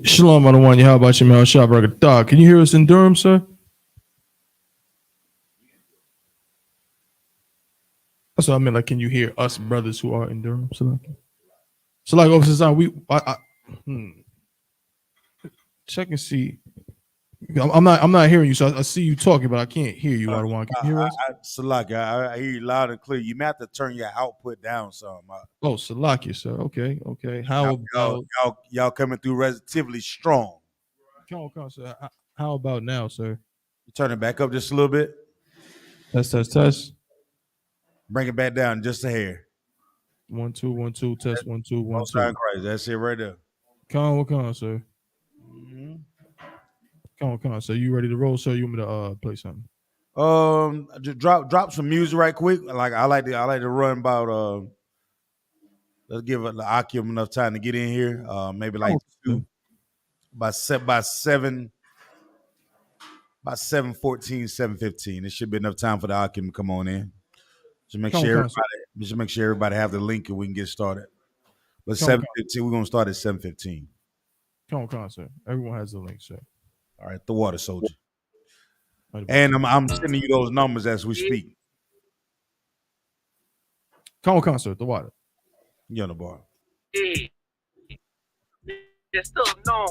Shalom, I don't want you. How about you, man? Dog, can you hear us in Durham, sir? That's what I meant. Like, can you hear us brothers who are in Durham? So like, check and see. I'm not hearing you. So I see you talking, but I can't hear you. I don't want. Can you hear us? I hear you loud and clear. You may have to turn your output down some. Oh, Salakia, sir. Okay. How about y'all coming through relatively strong? Come on, sir. How about now, sir? You turn it back up just a little bit. Test. Bring it back down just a hair. 1 2 1 2 test 1 2 1 2. Christ, that's it right there. Come on, sir. Mm-hmm. Come on, sir. You ready to roll, sir? You want me to play something? Just drop some music right quick. Like I like to run about let's give the Akim enough time to get in here. Maybe like by 7:14, 7:15. It should be enough time for the Akim to come on in. Just make sure everybody have the link and we can get started. But 7:15, we're gonna start at 7:15. Come on, sir. Everyone has the link, sir. All right, the water soldier. And I'm sending you those numbers as we speak. Come on, sir. The water. You on the bar. Yeah. There's stuff no.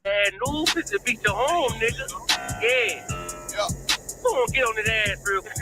Bad news is to beat your home, nigga. Yeah. Come on, get on that ass real quick.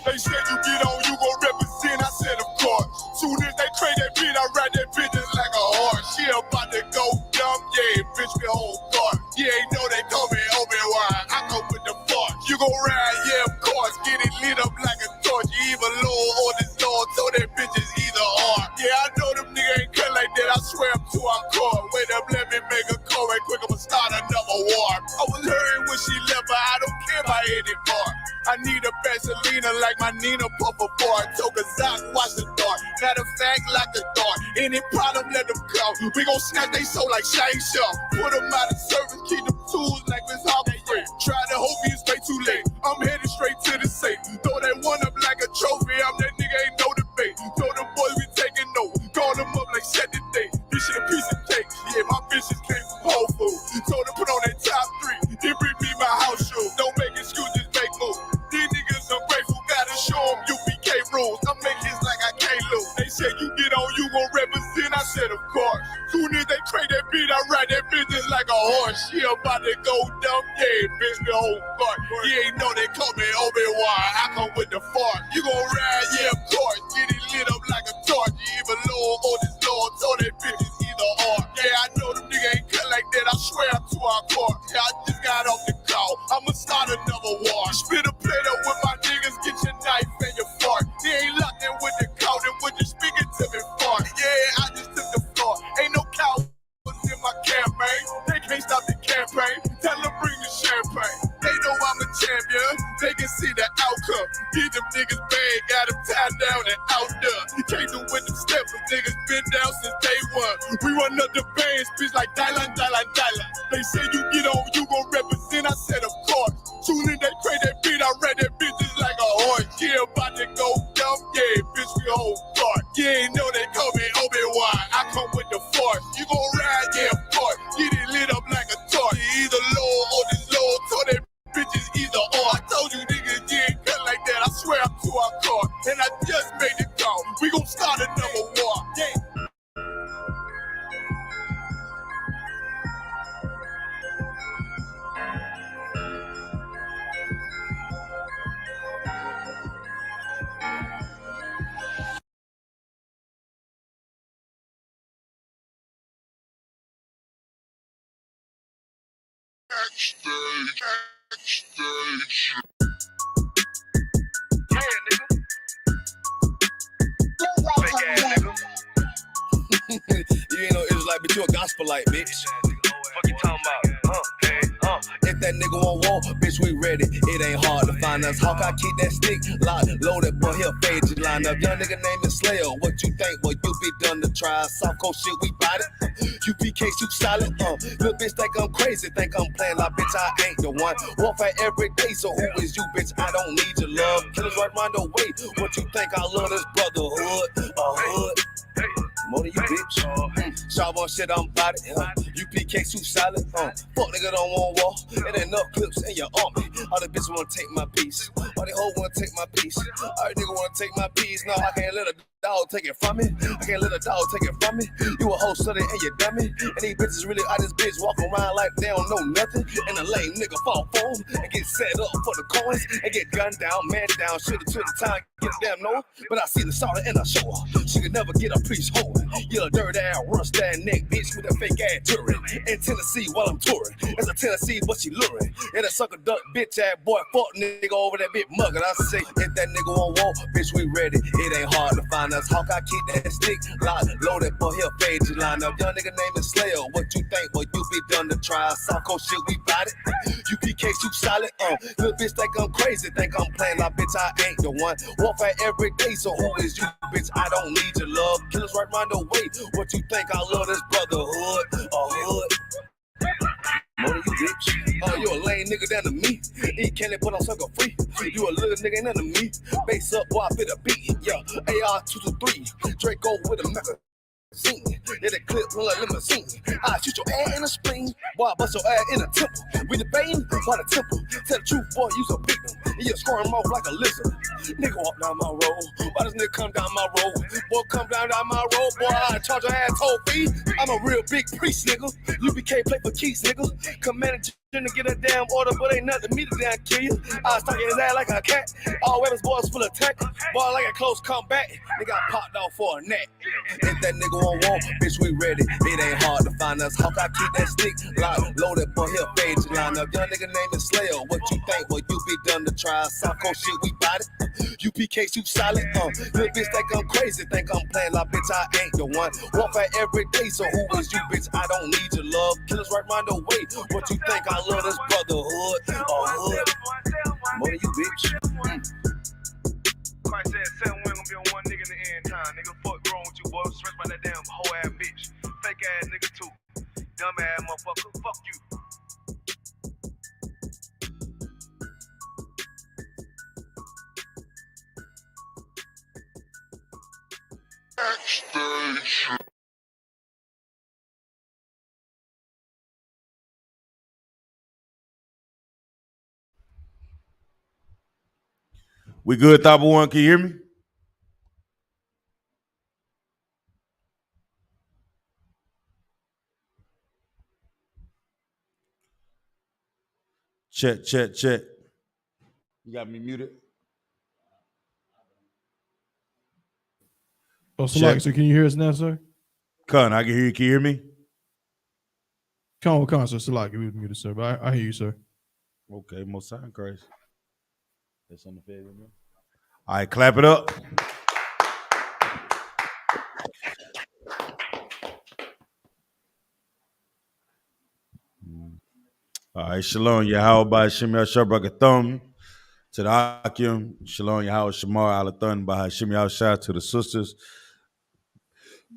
They said you get on, you gon' represent. I said, of course. Soon as they trade that beat, I ride that bitch just like a horse. She about to go dumb, yeah, bitch, me whole guard. You ain't know they call me Obi-Wan. I go with the force. You gon' ride, yeah, of course. Get it lit up like a torch. You either low or this Lord, so that bitch is either or. Yeah, I know them niggas ain't cut like that. I swear I'm to our core. Wait up, let me make a call right quick. I'ma start another war. I was hurting when she left, but I don't care about anymore. I need a Vaseline like my Nina Puffer bar. Took a Zoc, watch the dark. Matter of fact, like a dart. Any problem, let them come. We gon' snatch they soul like Shang Tsung. Put them out of service, keep them tools like Miss Harvey. Try to hope it's way too late. I'm headed straight to the safe. Throw that one up like a trophy. I'm that nigga, ain't no debate. Throw them boys, we taking note. Call them up like set the date. This shit a piece of cake. Yeah, my bitches came from Whole Foods. Told them put on that top 3. Then bring me my house shoes. Don't make excuses, make moves. These niggas ungrateful, gotta show them U.P.K rules. I'm making this like I can't lose. They said you get on, you gon' represent. I said, of course. Soon as they trade that beat, I ride that business like a horse. She about to go dumb, yeah, bitch, the whole part. You ain't know they call me Obi-Wan. I come with the fart. You gon' ride, yeah, of course. Get it lit up like a torch. You either low or this Lord, so that bitch is either or. Yeah, I know them niggas ain't cut like that. I swear I'm to our court. Yeah, I just got off the call. I'ma start another war. Spit a plate up with my niggas, get your knife and your fork. They ain't locked in with the cow, then with the speaking to me fart. Yeah, I just took the floor. Ain't no cow in my campaign. They can't stop the campaign. Tell them bring the champagne. They know I'm a champion. They can see the outcome. Get them niggas bad, got them tied down and outdone. You can't do with them steps. Them niggas been down since day one. We run up the bands, bitch like Dylan. They say you get on, you gon' represent. I said, of course. Soon as they trade that beat, I read that bitch just like a horse. Yeah, about to go dumb, yeah, bitch, we whole part. You ain't know they call me Obi-Wan. I come with the force. You gon' ride, yeah, of course. Get it lit up like a torch. You either low or this low, so that bitch is either or. I told you niggas, you ain't cut like that. I swear I'm to our car. And I just made the call. We gon' start another war. Yeah. Backstage. Yeah, nigga. Fake ass nigga. You ain't no Israelite, but you a gospelite, bitch. Fuck you talking about? If that nigga won't walk, bitch, we ready. It ain't hard to find us. Hawk, I keep that stick locked, loaded, boy, he'll fade you line up. Young nigga named the Slayer. What you think? Boy, you be done to try. South Coast shit, we bought it. U.P.K, shoot solid. Little bitch think I'm crazy, think I'm playing like bitch, I ain't the one. Warfare every day, so who is you, bitch? I don't need your love. Killers right round the way. What you think? I love this brotherhood. A hood. More than you, bitch. Sharp on shit, I'm about it. U.P.K. too solid. Fuck nigga don't want war. It ain't enough clips in your army. All the bitches wanna take my piece. All they hoes wanna take my piece. All the nigga wanna take my piece. No, I can't let a dog take it from me. I can't let a dog take it from me. You a hoe study and you dummy. And these bitches really out this bitch walk around like they don't know nothing. And a lame nigga fall for 'em and get set up for the coins and get gunned down, man down. Shoulda to the time, get a damn no. But I see the solid and I show her. She could never get a piece hold. You a dirt ass, rust ass neck bitch with a fake ass touring. In Tennessee while I'm touring. It's a Tennessee, but she luring. And a sucker duck bitch ass boy, fuck nigga over that bitch mug. And I say, if that nigga won't walk, bitch, we ready. It ain't hard to find us. Hawk, I keep that stick locked, loaded, boy, he'll fade you line up. Young nigga named Slayer. What you think? Well, you be done to try. Psycho shit, we bout it. U.P.K. too solid. Little bitch think I'm crazy, think I'm playing like bitch, I ain't the one. Warfare every day, so who is you, bitch? I don't need your love. Killers right round the way. What you think? I love this brotherhood, a hood. More than you, bitch. You a lame nigga down to me. Eat candy, but I'm sucker free. You a little nigga ain't nothing to me. Base up, boy, I fit a beat. Yeah, AR-223. Draco with a mecca. Yeah, that clip run like limousine. I shoot your ass in the spleen. Boy, I bust your ass in the temple. We debating by the temple. Tell the truth, boy, you's a victim. And you're scoring off like a lizard. Nigga walk down my road. Why does nigga come down my road? Boy, come down my road. Boy, I charge your ass toll fee. I'm a real big priest, nigga. U.P.K. play for keys, nigga. Commanding to get a damn order, but ain't nothing to me to damn kill you. I stuck his ass like a cat. All weapons, boys full of tech. Boy, like a close combat. Nigga got popped off for a neck. If that nigga won't walk, bitch, we ready. It ain't hard to find us. Hawk, I keep that stick locked, loaded, boy, he'll fade you line up. Young nigga named Slayer. What you think? Well, you be done to try. Psycho shit, we bout it. U.P.K. too solid. Little bitch think I'm crazy, think I'm playing like bitch, I ain't the one. Warfare every day, so who is you, bitch? I don't need your love. Killers right round the way. What you think? I love this brotherhood, a hood. More than you, bitch. Christ said 7 women gonna be on one nigga in the end time. Nigga, fuck wrong with you, boy. Stressed by that damn hoe ass bitch. Fake ass nigga too. Dumb ass motherfucker. Fuck you. We good, Thaba One? Can you hear me? Check. You got me muted? Oh, so can you hear us now, sir? Con, I can hear you. Can you hear me? Come on, sir. Salaki, we muted, sir. But I hear you, sir. Okay, most sound crazy. That's on the favor, man. All right, clap it up. All right, Shalom, Yahweh, Shem Yahshua Thumb to the Akim, Shalom, Yahweh, Shamar, Alathun, by Shem Yahshua to the sisters.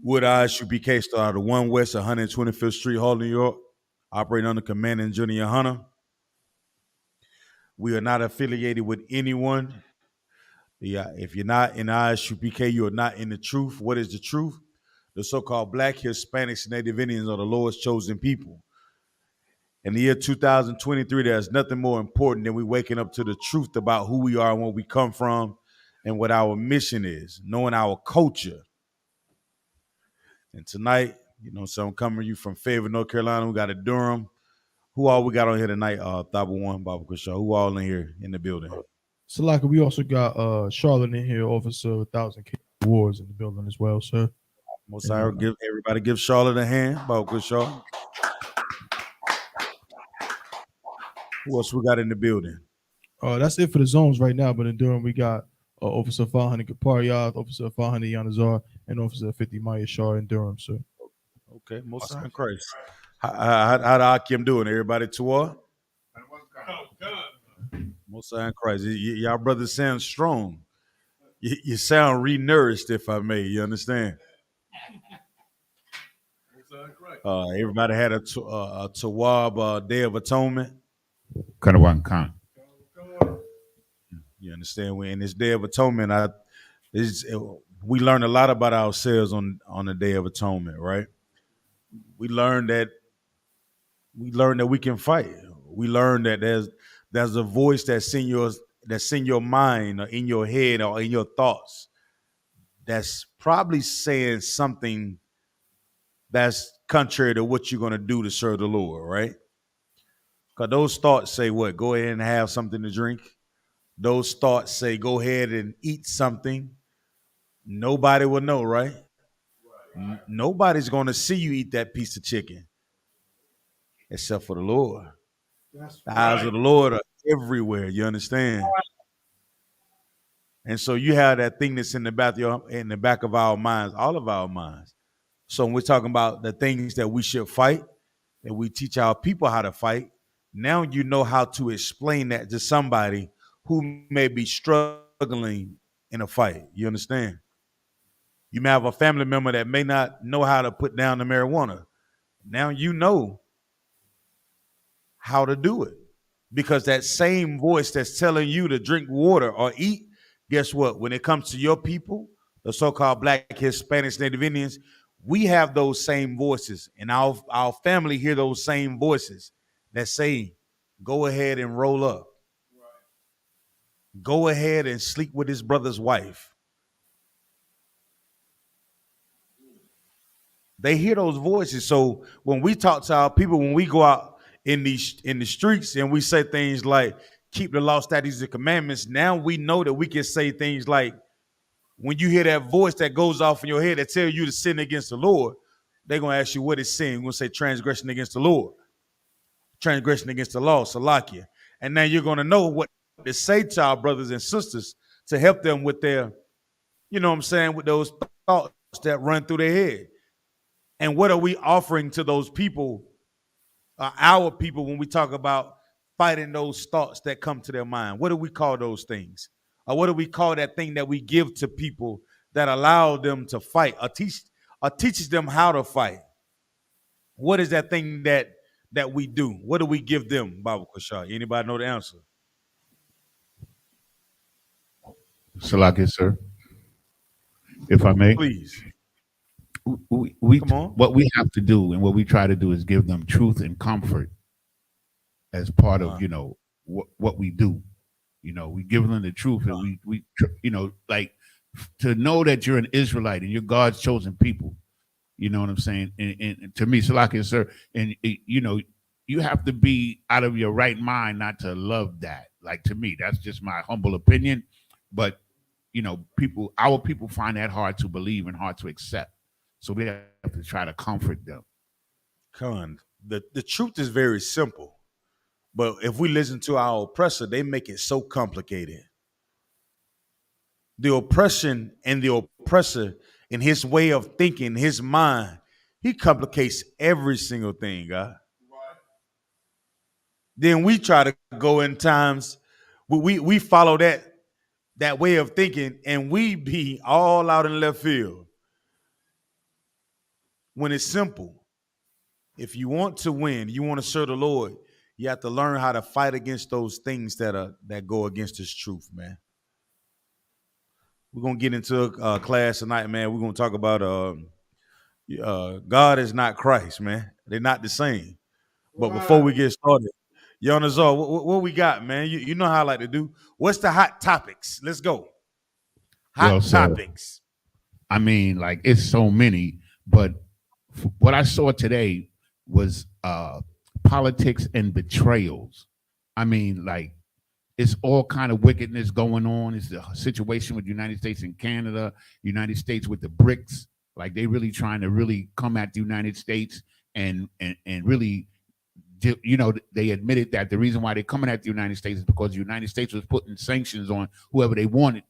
Wood I.S.U.P.K. started the 1 West 125th Street Hall, New York, operating under command and Junior YAHANNA. We are not affiliated with anyone. Yeah, if you're not in I.S.U.P.K, you are not in the truth. What is the truth? The so-called Black, Hispanics, and Native Indians are the Lord's chosen people. In the year 2023, there's nothing more important than we waking up to the truth about who we are and where we come from and what our mission is, knowing our culture. And tonight, so I'm coming to you from Fayetteville, North Carolina. We got a Durham. Who all we got on here tonight? Thaba One, Baba Kushaw. Who all in here in the building? Salaki, we also got Charlotte in here, Officer 1000K Awards in the building as well, sir. Most I give everybody give Charlotte a hand, Baba Kushaw. Who else we got in the building? That's it for the zones right now. But in Durham, we got Officer 500 Kapariyat, Officer 500 Yanazar, and Officer 50 Maya Shah in Durham, sir. Okay, most sound crazy. How the Akim doing? Everybody to most sound crazy. Y'all brothers sound strong. You sound re-nourished, if I may. You understand? Everybody had a Tawab Day of Atonement. Khan. You understand? We in this Day of Atonement, we learn a lot about ourselves on the Day of Atonement, right? We learn that we can fight. We learn that there's a voice that's in your mind or in your head or in your thoughts that's probably saying something that's contrary to what you're going to do to serve the Lord, right? Because those thoughts say what? Go ahead and have something to drink. Those thoughts say go ahead and eat something. Nobody will know, right? Nobody's going to see you eat that piece of chicken except for the Lord. The eyes of the Lord are everywhere. You understand? And so you have that thing that's in the back of our minds, all of our minds. So when we're talking about the things that we should fight, and we teach our people how to fight, now you know how to explain that to somebody who may be struggling in a fight. You understand? You may have a family member that may not know how to put down the marijuana. Now you know how to do it, because that same voice that's telling you to drink water or eat, guess what? When it comes to your people, the so-called Black, Hispanics, Native Indians, we have those same voices, and our family hear those same voices that say, go ahead and roll up. Go ahead and sleep with his brother's wife. They hear those voices. So when we talk to our people, when we go out in the streets and we say things like, keep the law, statutes, and commandments, now we know that we can say things like, when you hear that voice that goes off in your head that tell you to sin against the Lord, they're going to ask you what is sin. We're going to say transgression against the Lord, transgression against the law, Salakia. And now you're going to know what to say to our brothers and sisters to help them with their, you know what I'm saying, with those thoughts that run through their head. And what are we offering to those people, our people, when we talk about fighting those thoughts that come to their mind? What do we call those things? Or what do we call that thing that we give to people that allow them to fight or teaches them how to fight? What is that thing that we do? What do we give them, Baba Kushar? Anybody know the answer? Salakia, sir, if I may. Please. Come on. What we have to do and what we try to do is give them truth and comfort as part of, what we do. We give them the truth, and we like to know that you're an Israelite and you're God's chosen people. You know what I'm saying? And to me, Salakia, sir, and you have to be out of your right mind not to love that. Like, to me, that's just my humble opinion. But our people find that hard to believe and hard to accept. So we have to try to comfort them. The truth is very simple. But if we listen to our oppressor, they make it so complicated. The oppression and the oppressor, in his way of thinking, his mind, he complicates every single thing, God. Right. Then we try to go in times, we follow that way of thinking, and we be all out in left field. When it's simple, if you want to win, you want to serve the Lord, you have to learn how to fight against those things that go against His truth, man. We're gonna get into a class tonight, man. We're gonna talk about God is not Christ, man. They're not the same. But before we get started, Yonazar, what we got, man? You know how I like to do. What's the hot topics? Let's go. Hot topics. I mean, like, it's so many, but what I saw today was politics and betrayals. I mean, like, it's all kind of wickedness going on. It's the situation with the United States and Canada, United States with the BRICS. Like, they really trying to really come at the United States and really, they admitted that the reason why they're coming at the United States is because the United States was putting sanctions on whoever they wanted.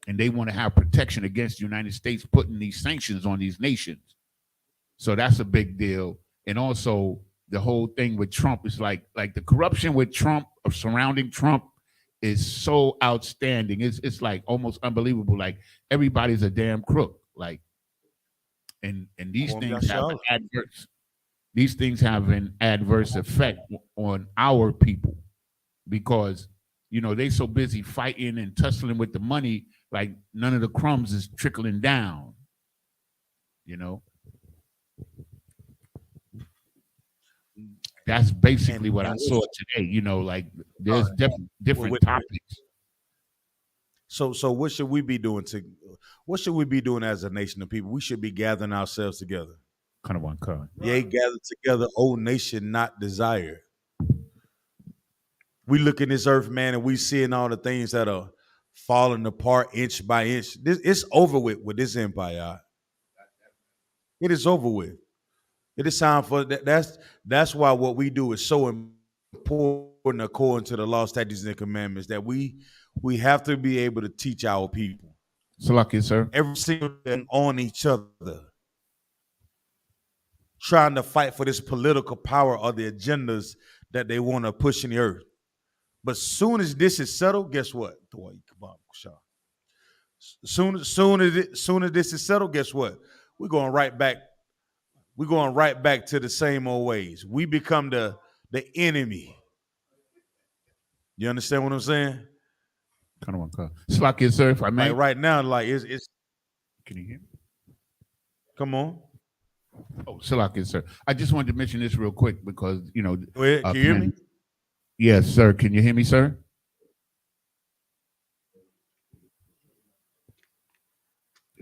And they want to have protection against the United States putting these sanctions on these nations. So that's a big deal. And also the whole thing with Trump is like the corruption with Trump, or surrounding Trump, is so outstanding. It's like almost unbelievable. Like, everybody's a damn crook. Like, and these things have an adverse. These things have an adverse effect on our people because they so busy fighting and tussling with the money. like none of the crumbs is trickling down. That's basically what I saw today. Like there's different topics. So what should we be doing what should we be doing as a nation of people? We should be gathering ourselves together. Kind of one card. Yea, gathered together, O nation not desired. We look in this earth, man, and we seeing all the things that are falling apart inch by inch. It's over with this empire. It is over with. It is time for that's why what we do is so important according to the law, statutes, and commandments, that we have to be able to teach our people. So lucky, sir. Every single thing on each other, trying to fight for this political power or the agendas that they want to push in the earth. But soon as this is settled, guess what? Soon as this is settled, guess what? We're going right back. We're going right back to the same old ways. We become the enemy. You understand what I'm saying? Kind of one card. Slack, sir, if I may. Like right now, like it's. Can you hear me? Come on. Oh, Slack, sir. I just wanted to mention this real quick because Go ahead. Can you hear me? Yes, sir. Can you hear me, sir?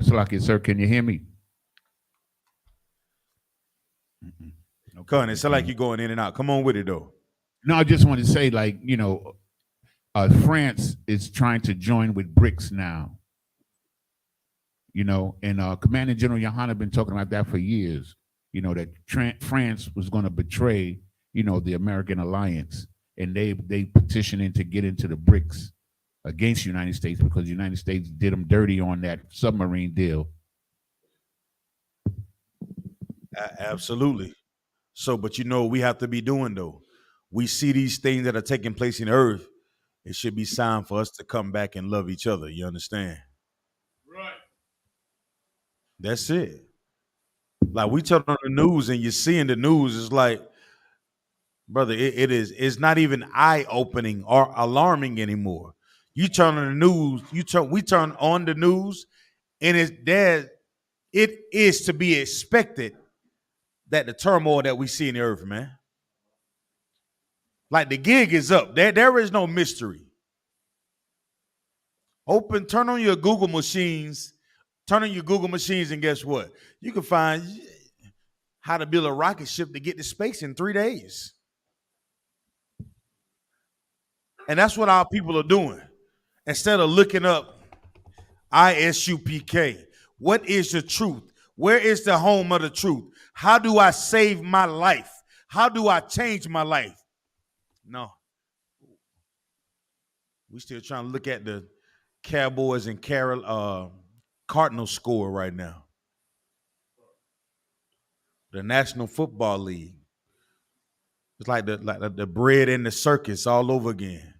Slack, sir. Can you hear me? Okay. It sounds like you're going in and out. Come on with it though. No, I just wanted to say, like, France is trying to join with BRICS now. And Commander General YAHANNA been talking about that for years. That France was going to betray, the American alliance, and they petitioning to get into the BRICS against the United States because the United States did them dirty on that submarine deal. Absolutely. So, but we have to be doing though. We see these things that are taking place in the earth. It should be time for us to come back and love each other. You understand? Right. That's it. Like we turn on the news and you're seeing the news. It's like, brother, it's not even eye-opening or alarming anymore. You turn on the news, we turn on the news, and it is to be expected that the turmoil that we see in the earth, man. Like the gig is up. There is no mystery. Turn on your Google machines, and guess what? You can find how to build a rocket ship to get to space in 3 days. And that's what our people are doing. Instead of looking up I.S.U.P.K, what is the truth? Where is the home of the truth? How do I save my life? How do I change my life? No. We still trying to look at the Cowboys and Cardinals score right now. The National Football League. It's like the bread and the circus all over again.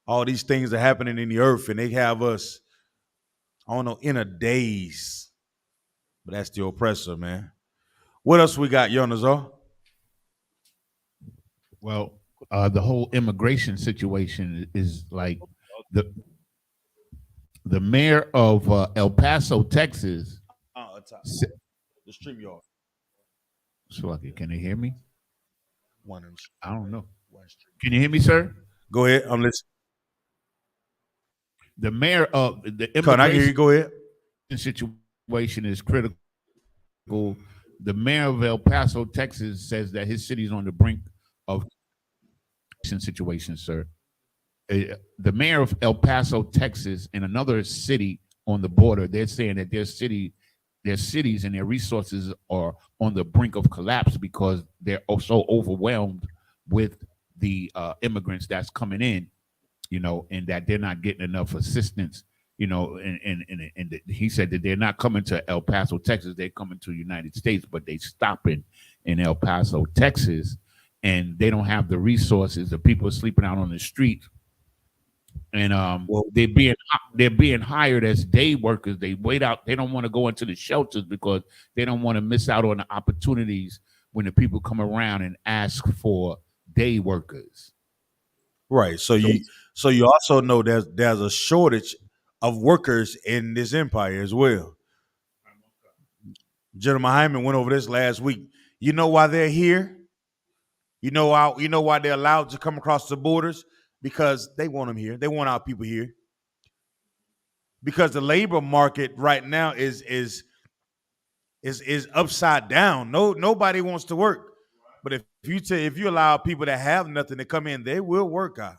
All these things are happening in the earth, and they have us, I don't know, in a daze. But that's the oppressor, man. What else we got, Yonazar? Well, the whole immigration situation is like the mayor of El Paso, Texas. The stream yard. Can you hear me? I don't know. Can you hear me, sir? Go ahead. I'm listening. The mayor of the immigration I hear you. Go ahead. Situation is critical. The mayor of El Paso, Texas, says that his city is on the brink of situation, sir. The mayor of El Paso, Texas, and another city on the border, they're saying that their cities and their resources are on the brink of collapse because they're so overwhelmed with the immigrants that's coming in, and that they're not getting enough assistance, and he said that they're not coming to El Paso, Texas, they're coming to the United States, but they stopping in El Paso, Texas, and they don't have the resources. The people are sleeping out on the street, and they're being hired as day workers. They wait out. They don't want to go into the shelters because they don't want to miss out on the opportunities when the people come around and ask for day workers. Right. So you also know there's a shortage of workers in this empire as well. General Hyman went over this last week. You know why they're here? You know why they're allowed to come across the borders? Because they want them here. They want our people here. Because the labor market right now is upside down. Nobody wants to work. But if you allow people that have nothing to come in, they will work out.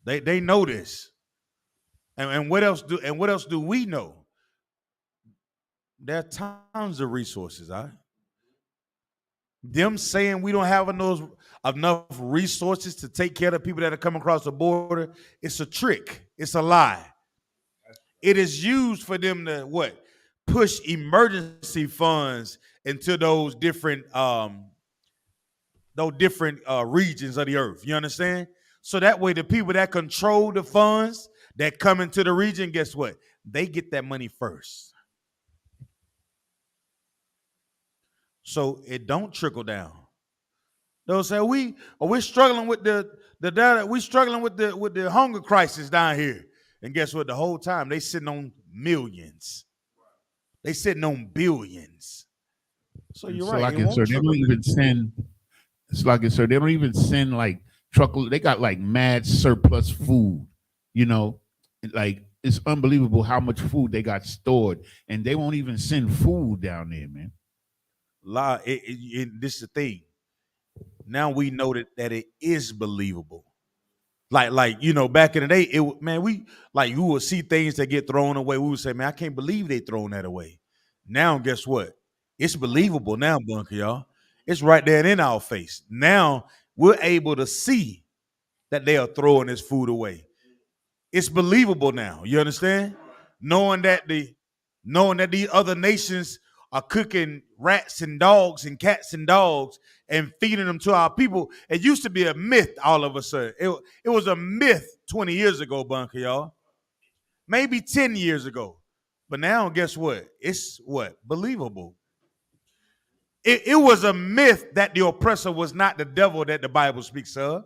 They know this. And what else do we know? There are tons of resources, all right? Them saying we don't have enough resources to take care of people that are coming across the border, it's a trick. It's a lie. It is used for them to what? Push emergency funds into those different regions of the earth. You understand? So that way the people that control the funds that come into the region, guess what? They get that money first. So it don't trickle down. They'll say we're struggling with we're struggling with the hunger crisis down here. And guess what? The whole time they sitting on millions. They sitting on billions. So you're right. Like so they don't even send. It's like so they don't even send like truckload. They got like mad surplus food. You know, like it's unbelievable how much food they got stored, and they won't even send food down there, man. This is the thing. Now we know that it is believable. Like you know, back in the day, you would see things that get thrown away. We would say, man, I can't believe they throwing that away. Now, guess what? It's believable now, Bunker, y'all. It's right there in our face. Now we're able to see that they are throwing this food away. It's believable now. You understand? Knowing that the other nations are cooking rats and dogs and cats and dogs and feeding them to our people. It used to be a myth all of a sudden. It was a myth 20 years ago, Bunker, y'all. Maybe 10 years ago. But now, guess what? It's what? Believable. It was a myth that the oppressor was not the devil that the Bible speaks of.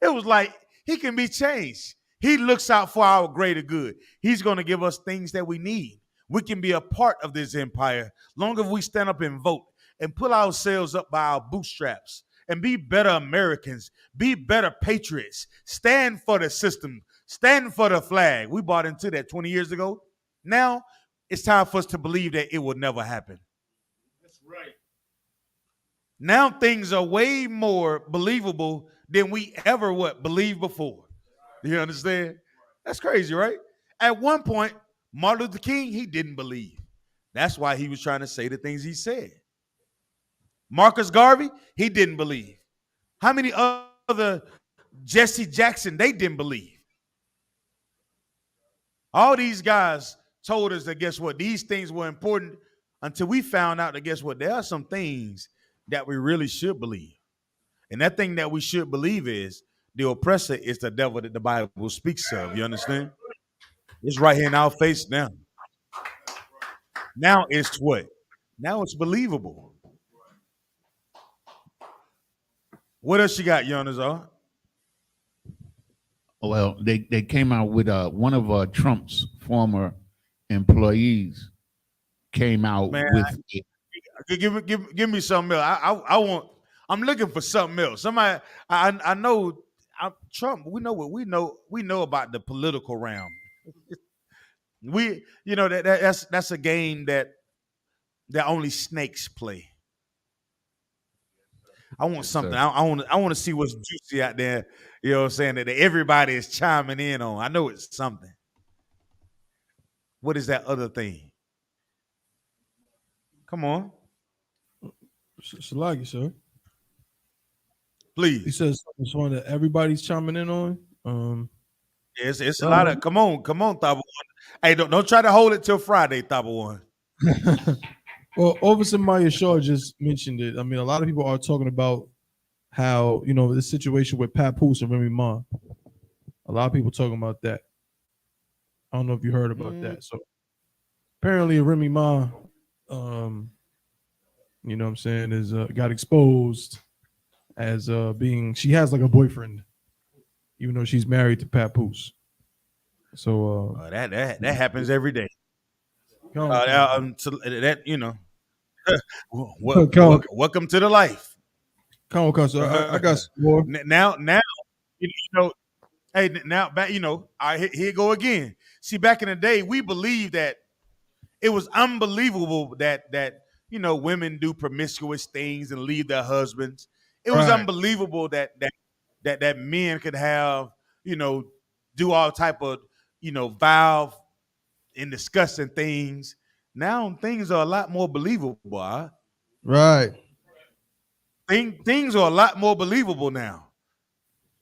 It was like he can be changed. He looks out for our greater good. He's going to give us things that we need. We can be a part of this empire long as we stand up and vote and pull ourselves up by our bootstraps and be better Americans, be better patriots, stand for the system, stand for the flag. We bought into that 20 years ago. Now it's time for us to believe that it will never happen. That's right. Now things are way more believable than we ever believed before. You understand? That's crazy, right? At one point, Martin Luther King, he didn't believe. That's why he was trying to say the things he said. Marcus Garvey, he didn't believe. How many other Jesse Jackson, they didn't believe. All these guys told us that, guess what, these things were important until we found out that, guess what, there are some things that we really should believe. And that thing that we should believe is the oppressor is the devil that the Bible speaks of. You understand? It's right here in our face now. Now it's what? Now it's believable. What else you got, Yanazar? Well, they came out with one of Trump's former employees came out with. Give me something else. I'm looking for something else. Somebody, I know Trump. We know what we know. We know about the political realm. That's a game that only snakes play. I want something. I want to see what's juicy out there. You know what I'm saying? That everybody is chiming in on. I know it's something. What is that other thing? Come on. Shalagi, sir. Please. He says it's one that everybody's chiming in on. It's a lot of come on, Thaba One. Hey, don't try to hold it till Friday, Thaba One. Well, Officer Maya Shaw just mentioned it. I mean, a lot of people are talking about how, this situation with Papoose and Remy Ma. A lot of people talking about that. I don't know if you heard about that. So apparently Remy Ma, you know what I'm saying, is got exposed as being, she has like a boyfriend, even though she's married to Papoose. So that happens every day. come on, So that come welcome to the life. on. So I got some more. Now, you know, hey, now back, here go again. See, back in the day, we believed that it was unbelievable that women do promiscuous things and leave their husbands. It was Right. unbelievable that men could have, do all type of, vile and disgusting things. Now things are a lot more believable. Right. Things are a lot more believable now.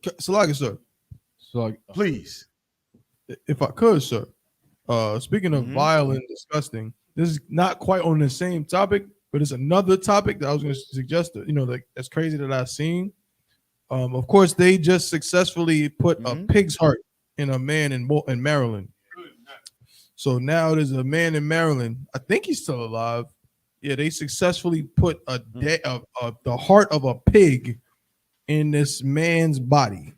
Salaki, sir. So Please. if I could, sir. Speaking of Mhm. vile and disgusting, this is not quite on the same topic, but it's another topic that I was going to suggest. Like that's crazy that I've seen. Of course, they just successfully put a pig's heart in a man in Maryland. So now there's a man in Maryland. I think he's still alive. Yeah, they successfully put the heart of a pig in this man's body,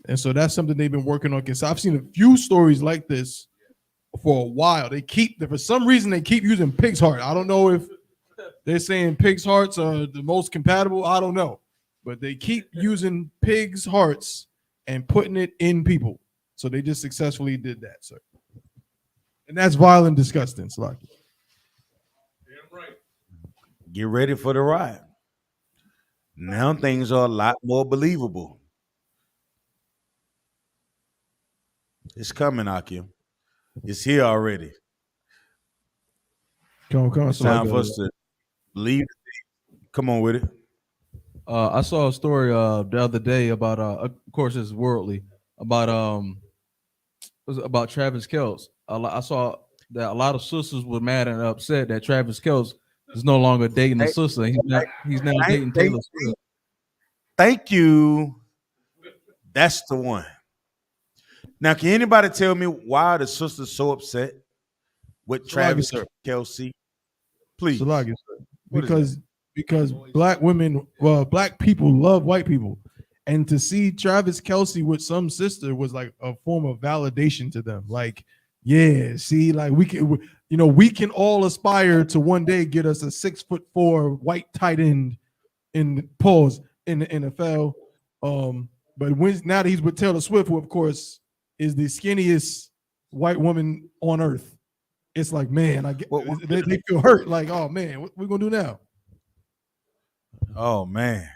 and so that's something they've been working on. Because I've seen a few stories like this for a while. For some reason they keep using pig's heart. I don't know if they're saying pig's hearts are the most compatible. I don't know, but they keep using pig's hearts and putting it in people. So they just successfully did that, sir. And that's vile and disgusting, Slocky. Get ready for the ride. Now things are a lot more believable. It's coming, Akim. It's here already. Come on, It's time for us to believe. Come on with it. I saw a story the other day about of course it's worldly about it was about Travis Kelce. I saw that a lot of sisters were mad and upset that Travis Kelce is no longer dating a sister. He's now dating Taylor Swift. Thank you. That's the one. Now, can anybody tell me why the sisters so upset with Travis Kelce? Please. Salagi, sir. Because black women, black people love white people. And to see Travis Kelce with some sister was like a form of validation to them. Like, yeah, see, like we can all aspire to one day get us a 6'4" white tight end in the NFL. But now that he's with Taylor Swift, who of course is the skinniest white woman on earth, it's like, man, they feel hurt. Like, oh man, what we gonna do now? Oh man,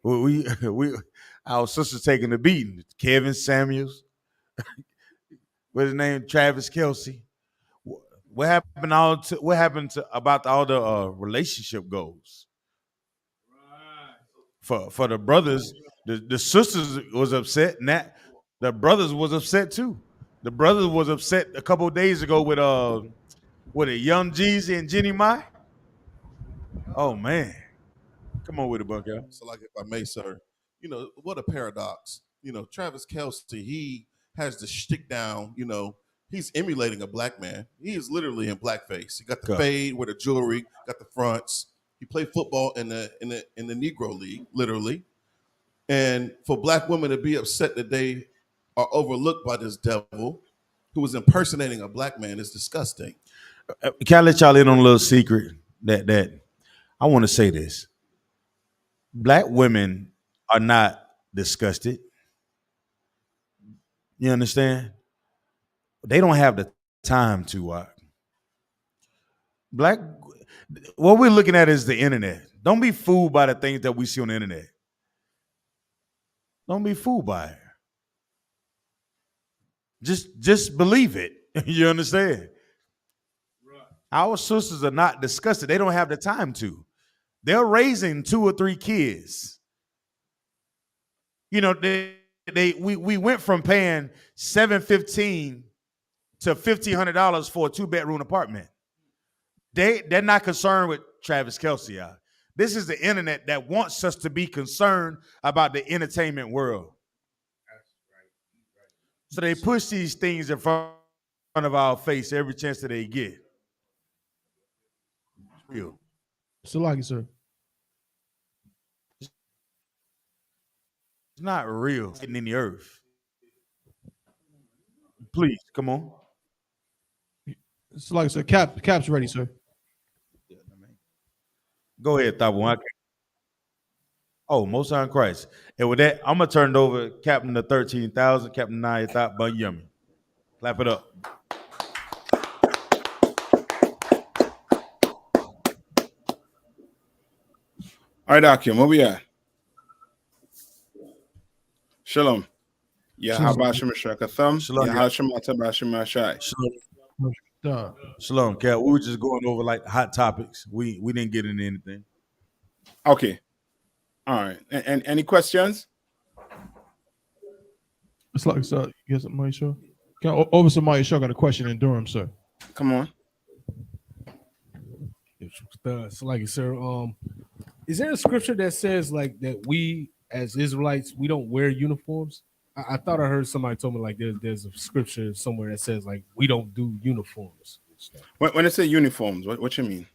we our sister's taking the beating. Kevin Samuels, what's his name? Travis Kelce. What happened about all the relationship goals? For the brothers, the sisters was upset, and that the brothers was upset too. The brothers was upset a couple of days ago with Young Jeezy and Jenny Mai. Oh man, come on with it, Buck. So, like, if I may, sir, what a paradox. Travis Kelce, he has the shtick down. He's emulating a black man. He is literally in blackface. He got the fade with the jewelry, got the fronts. He played football in the Negro League, literally. And for black women to be upset that they are overlooked by this devil who was impersonating a black man is disgusting. Can I let y'all in on a little secret that I want to say this? Black women are not disgusted. You understand? They don't have the time to. What we're looking at is the internet. Don't be fooled by the things that we see on the internet. Don't be fooled by it. Just believe it. You understand? Right. Our sisters are not disgusted. They don't have the time to. They're raising 2 or 3 kids. We went from paying $715 to $1,500 for a 2-bedroom apartment. They're not concerned with Travis Kelce. This is the internet that wants us to be concerned about the entertainment world. So they push these things in front of our face every chance that they get. It's real. Salagi, sir. It's not real. Sitting in the earth. please. Come on. It's like I said, Cap's ready, sir. Go ahead, Thabo. Oh, Most High in Christ. And with that, I'm gonna turn it over to Captain the 13,000, Captain Nayathaq Bunyami. Clap it up. All right, Akim, where we at? Shalom. Yahabashim Shakatham. Shalom, Yahashimata Bashim Ashai. Shalom, Cap. We were just going over like hot topics. We didn't get into anything. Okay. All right. And any questions? It's like so. Yes, somebody sure. Over somebody sure got a question in Durham, sir. Come on. It's like, sir, is there a scripture that says like that we as Israelites we don't wear uniforms? I thought I heard somebody told me like there's a scripture somewhere that says like we don't do uniforms. When I say uniforms, what you mean?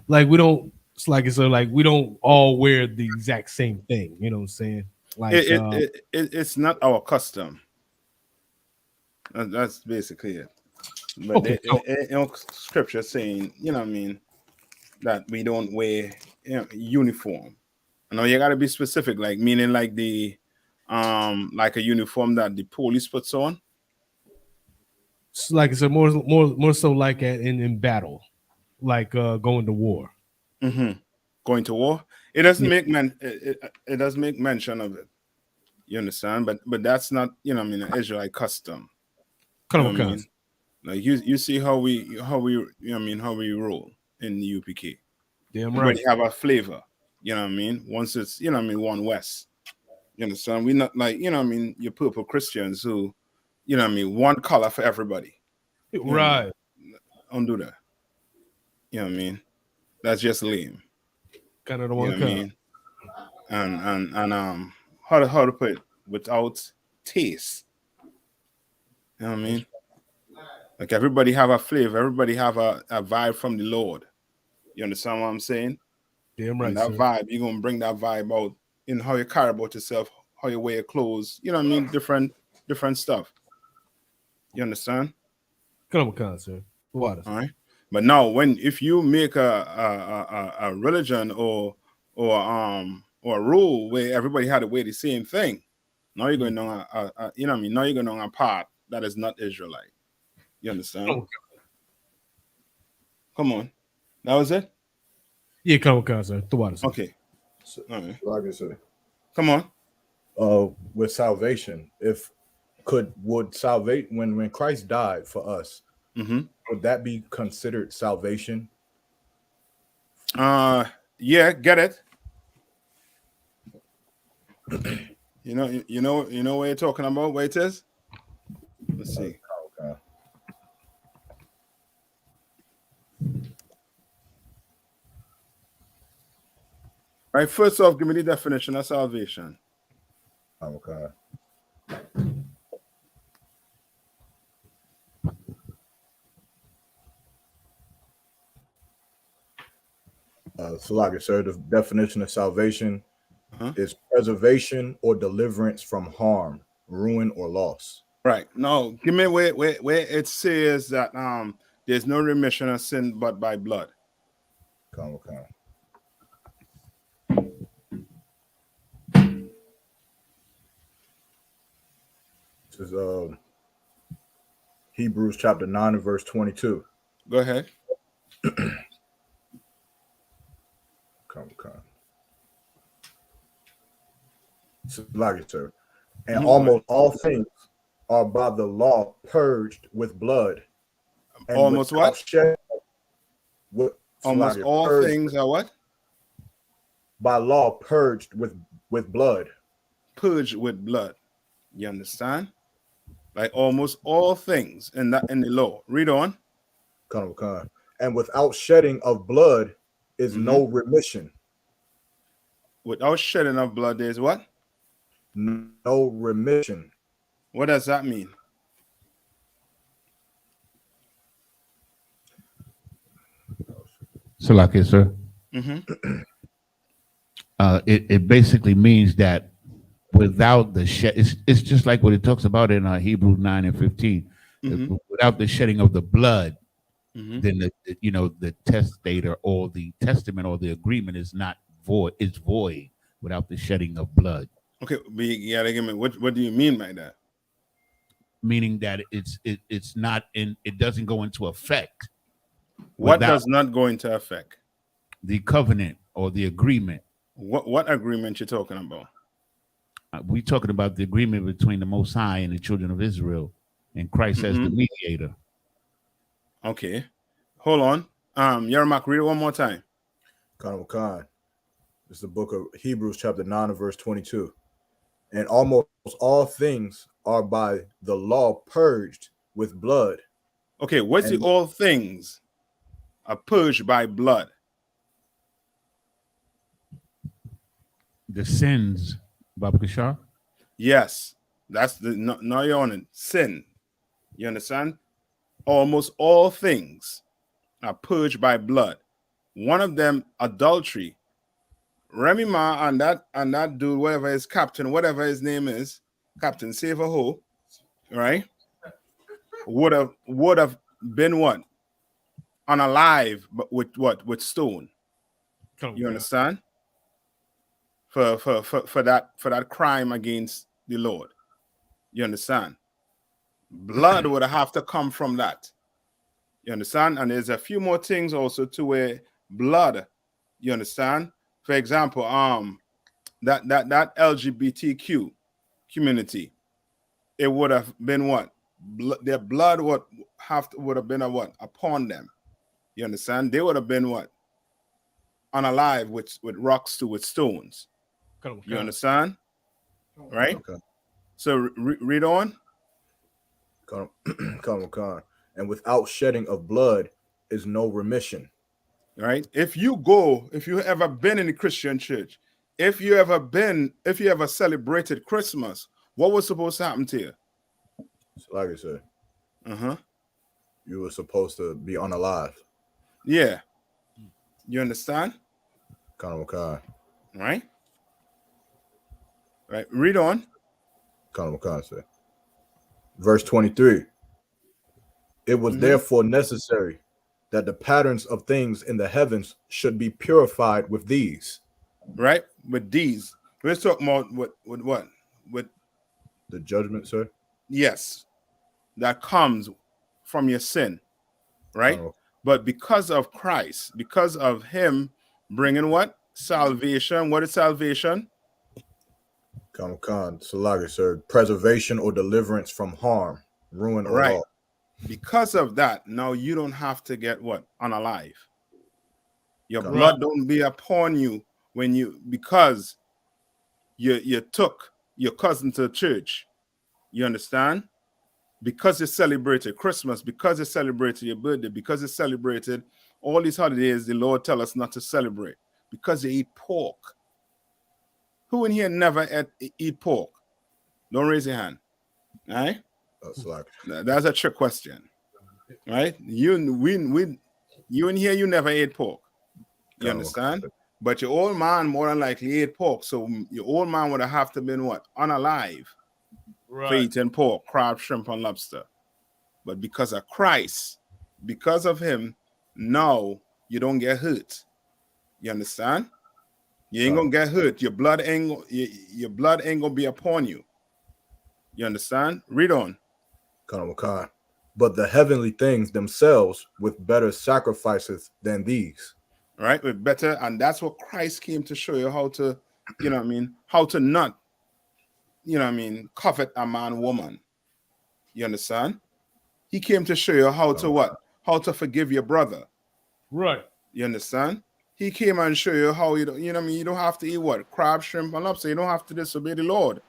Like we don't. It's like it's like we don't all wear the exact same thing. You know what I'm saying? Like it's not our custom. That's basically it. But Okay. scripture saying, you know what I mean, that we don't wear uniform. I know you got to be specific, like meaning like the like a uniform that the police puts on. It's like it's a more so like in battle, like going to war. Mm-hmm. Going to war. It doesn't make it does make mention of it. You understand? But that's not, you know, I mean, an Israelite custom. You know what I mean? Like you see how we you know, I mean, how we roll in the UPK. Damn right. We have a flavor. You know what I mean? Once it's, you know what I mean, one West. You understand? We're not like, you know what I mean, your purple Christians who, you know what I mean, one color for everybody. Right. Don't do that. You know what I mean? That's just lame. Kind of the one you know what I mean? And how to put it, without taste. You know what I mean? Like everybody have a flavor, everybody have a vibe from the Lord. You understand what I'm saying? Damn right. And that vibe, you're gonna bring that vibe out in how you care about yourself, how you wear your clothes, you know what I mean? Different stuff. You understand? Come on, sir. All right. But now if you make a religion or a rule where everybody had to wear the same thing, now you're going on you know what I mean? Now you're going on a path that is not Israelite. You understand? Okay. Come on. That was it? Yeah, come on, sir. Okay. All right. Like I said. Come on. With salvation, would salvate when Christ died for us, would that be considered salvation? Yeah, get it. You know what you're talking about, what it is? Let's see. Okay. Right, first off, give me the definition of salvation. Okay. So like I said, the definition of salvation is preservation or deliverance from harm, ruin, or loss. Right. No, give me where it says that there's no remission of sin but by blood. Okay. This is Hebrews chapter 9 and verse 22. Go ahead. Okay. So, like it, sir. And almost all things are by the law purged with blood. And almost what? Almost all things are what? By law purged with blood. Purged with blood. You understand? Like almost all things in the law. Read on. And without shedding of blood is no remission. Without shedding of blood, there's what? No remission. What does that mean? Salaki, sir. It basically means that without the shed, it's just like what it talks about in Hebrews 9 and 15. Without the shedding of the blood, Mhm. then the testator or the testament or the agreement is not void. It's void without the shedding of blood. Okay, but you gotta give me what do you mean by that? Meaning that it's not in. It doesn't go into effect. What without does not go into effect? the covenant or the agreement? What agreement you talking about? We're talking about the agreement between the Most High and the children of Israel, and Christ as the mediator. Okay, hold on. Yermak, read it one more time. Khan. It's the book of Hebrews, chapter 9, and verse 22. And almost all things are by the law purged with blood. Okay, what's the all things are purged by blood? The sins, Baba Kishar? Yes, that's the now you're on it. Sin. You understand? Almost all things are purged by blood. One of them, adultery. Remy Ma and that dude, whatever his captain, whatever his name is, Captain Save a Ho, right? Would have been what? Unalive, but with what? With stone. You understand? For that crime against the Lord. You understand? Blood would have to come from that. You understand? And there's a few more things also to where blood, you understand? For example, that LGBTQ community, it would have been what? Their blood would have been upon them. You understand? They would have been what? Unalive with rocks with stones. You understand? Right? Okay. So read on. Khan. And without shedding of blood is no remission. Right? If you ever been in the Christian church, if you ever celebrated Christmas, what was supposed to happen to you? So like I said, you were supposed to be unalive. Yeah. You understand? Khan. Right? Right. Read on. Khan said. Verse 23. It was therefore necessary that the patterns of things in the heavens should be purified with these. Right? With these. Let's talk about what? With the judgment, sir? Yes. That comes from your sin. Right? But because of Christ, because of him bringing what? Salvation. What is salvation? Khan, Salagi, sir. Preservation or deliverance from harm, ruin, or right. law. Because of that, now you don't have to get what? Unalive. Your blood don't be upon you because you took your cousin to church. You understand? Because you celebrated Christmas, because you celebrated your birthday, because you celebrated all these holidays the Lord tell us not to celebrate. Because you eat pork. Who in here never eat pork? Don't raise your hand. All right? That's a trick question. Right? You in here, you never ate pork. You understand? But your old man more than likely ate pork. So your old man would have to been what? Unalive for eating pork, crab, shrimp, and lobster. But because of Christ, because of him, now you don't get hurt. You understand? You ain't gonna get hurt. Your blood ain't gonna be upon you. You understand? Read on. But the heavenly things themselves with better sacrifices than these. Right? With better, and that's what Christ came to show you how to, how to not, covet a man, woman. You understand? He came to show you how to what? How to forgive your brother. Right. You understand? He came and show you how you don't have to eat what? Crab, shrimp, and lobster. You don't have to disobey the Lord.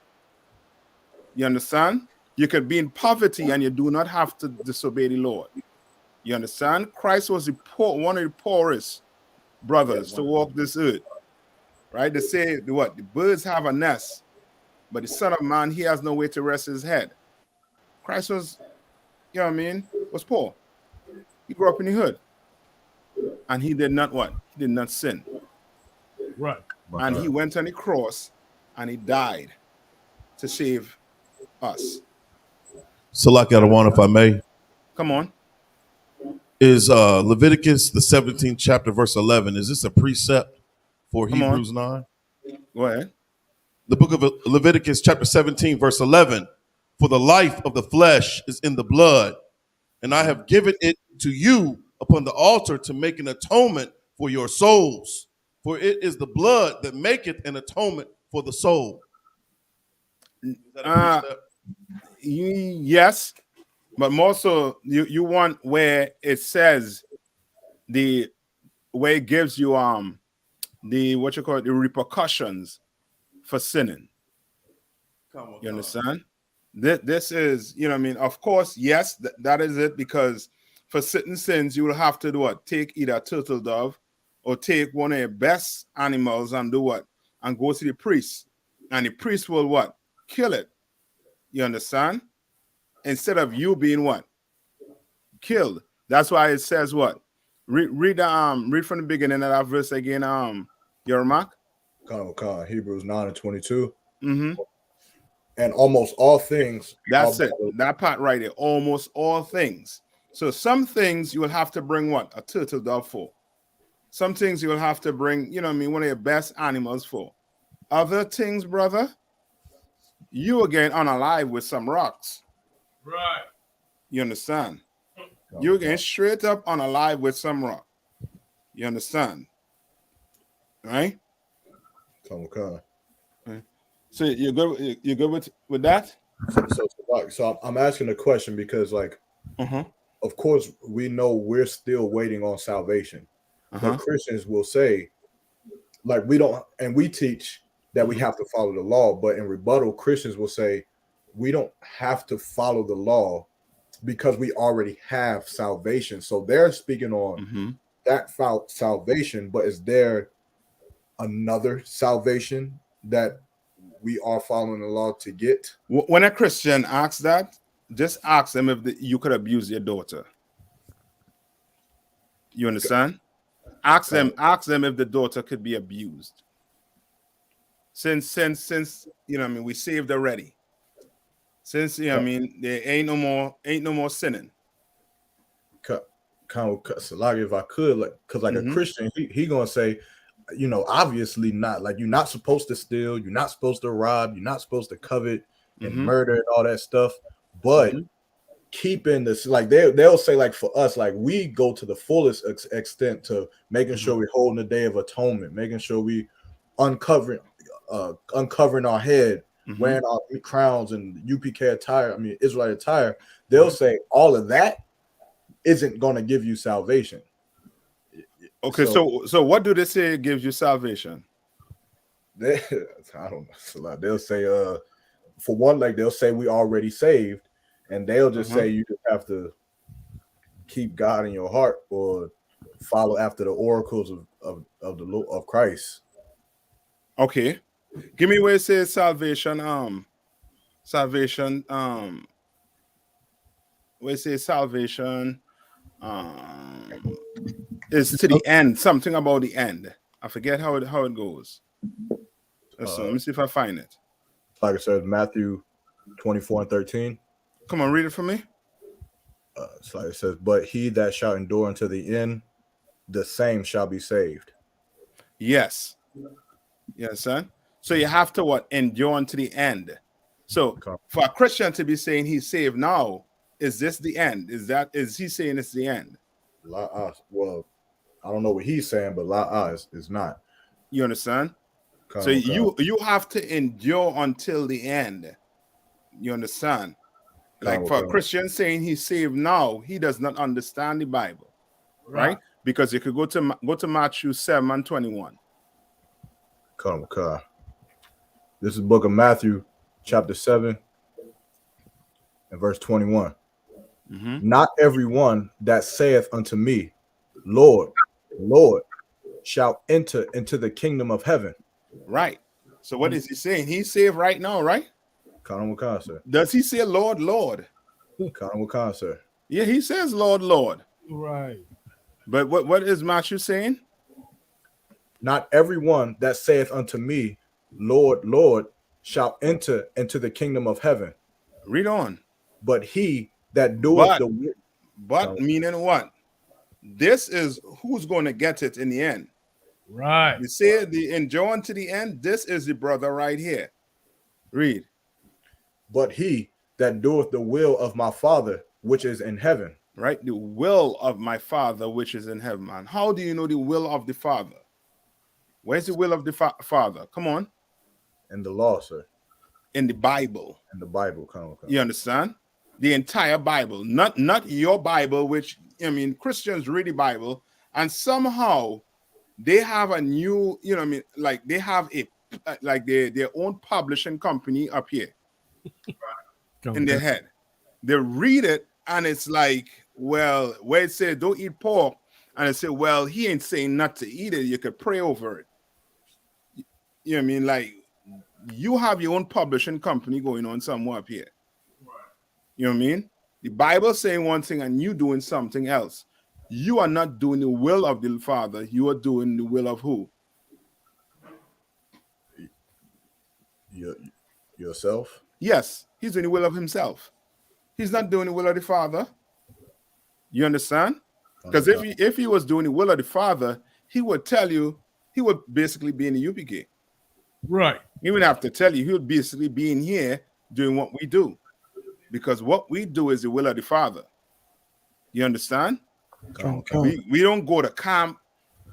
You understand? You could be in poverty and you do not have to disobey the Lord. You understand? Christ was one of the poorest brothers to walk this earth. Right? They say what? The birds have a nest, but the Son of Man, he has no way to rest his head. Christ was, was poor. He grew up in the hood. And he did not what? He did not sin. Right. And he went on the cross and he died to save us. So, like, I want, if I may, Come on. Is Leviticus the 17th chapter verse 11? Is this a precept for Come on. Hebrews 9? Go ahead. The book of Leviticus chapter 17 verse 11. For the life of the flesh is in the blood, and I have given it to you upon the altar to make an atonement for your souls. For it is the blood that maketh an atonement for the soul. Is that a precept? Yes, but more so you want where it says the way it gives you the what you call it, the repercussions for sinning. You understand? This is, you know what I mean? Of course, yes, that is it, because for certain sins you will have to do what? Take either a turtle dove or take one of your best animals and do what? And go to the priest. And the priest will what? Kill it. You understand? Instead of you being what? Killed. That's why it says what? Read from the beginning of that verse again, your mark. Hebrews 9 and 22. Mm-hmm. And almost all things. That's it. That part right there. Almost all things. So some things you will have to bring what? A turtle dove for. Some things you will have to bring, you know what I mean, one of your best animals for. Other things, brother, you again unalive with some rocks. Right. You understand? You again straight up unalive with some rock. You understand? Right? Okay. So you're good. You're good with that. So I'm asking a question because, like, of course, we know we're still waiting on salvation. But Christians will say, like, we don't, and we teach that we have to follow the law. But in rebuttal, Christians will say we don't have to follow the law because we already have salvation. So they're speaking on that salvation, but is there another salvation that we are following the law to get? When a Christian asks that, just ask them if you could abuse your daughter. You understand? Ask them if the daughter could be abused. Since you know what I mean, we saved already. Since you know what I mean, there ain't no more sinning. Like, if I could, like, because like a Christian, he gonna say, you know, obviously not. Like, you're not supposed to steal, you're not supposed to rob, you're not supposed to covet and murder and all that stuff. But keeping this, like, they'll say, like, for us, like, we go to the fullest extent to making sure we're holding the Day of Atonement, making sure we uncovering our head, wearing our crowns and UPK attire, I mean Israelite attire. They'll say all of that isn't going to give you salvation. Okay, so what do they say gives you salvation? I don't know. They'll say, for one, like, they'll say we already saved, and they'll just say you just have to keep God in your heart or follow after the oracles of Christ. Okay, give me where it says salvation. Where it says salvation. Is to the end. Something about the end. I forget how it goes. So let me see if I find it. Like I said, Matthew 24 and 13. Come on, read it for me. So it says, but he that shall endure unto the end, the same shall be saved. Yes, son. So you have to what? Endure unto the end. So for a Christian to be saying he's saved now, is this the end? Is he saying it's the end? Well, I don't know what he's saying, but is not. You understand? So you have to endure until the end. You understand? Like for a Christian saying he's saved now, he does not understand the Bible, right? Because you could go to Matthew 7 and 21. This is the book of Matthew, chapter 7, and verse 21. Not everyone that saith unto me, Lord, Lord, shall enter into the kingdom of heaven. Right. So what is he saying? He's saved right now, right? Does he say Lord, Lord? Yeah, he says Lord, Lord. Right. But what is Matthew saying? Not everyone that saith unto me, Lord, Lord, shall enter into the kingdom of heaven. Read on. But he that doeth the will. But meaning what? This is who's going to get it in the end. Right. You see the enjoying to the end. This is the brother right here. Read. But he that doeth the will of my Father which is in heaven. Right, the will of my Father which is in heaven. Man, how do you know the will of the Father? Where's the will of the Father? Come on. In the law, sir. In the Bible. In the Bible. Come on. You understand? The entire Bible, not your Bible, which I mean, Christians read the Bible, and somehow they have a new, you know, what I mean, like they have a like their own publishing company up here in their head. They read it, and it's like, well, where it says don't eat pork, and it say, well, he ain't saying not to eat it. You could pray over it. You know what I mean? Like you have your own publishing company going on somewhere up here. You know what I mean? The Bible saying one thing and you doing something else. You are not doing the will of the Father. You are doing the will of who? Yourself? Yes, he's doing the will of himself. He's not doing the will of the Father. You understand? Because if he was doing the will of the Father, he would tell you, he would basically be in the UPK. Right. He would have to tell you, he would basically be in here doing what we do. Because what we do is the will of the Father. You understand? We don't go to camp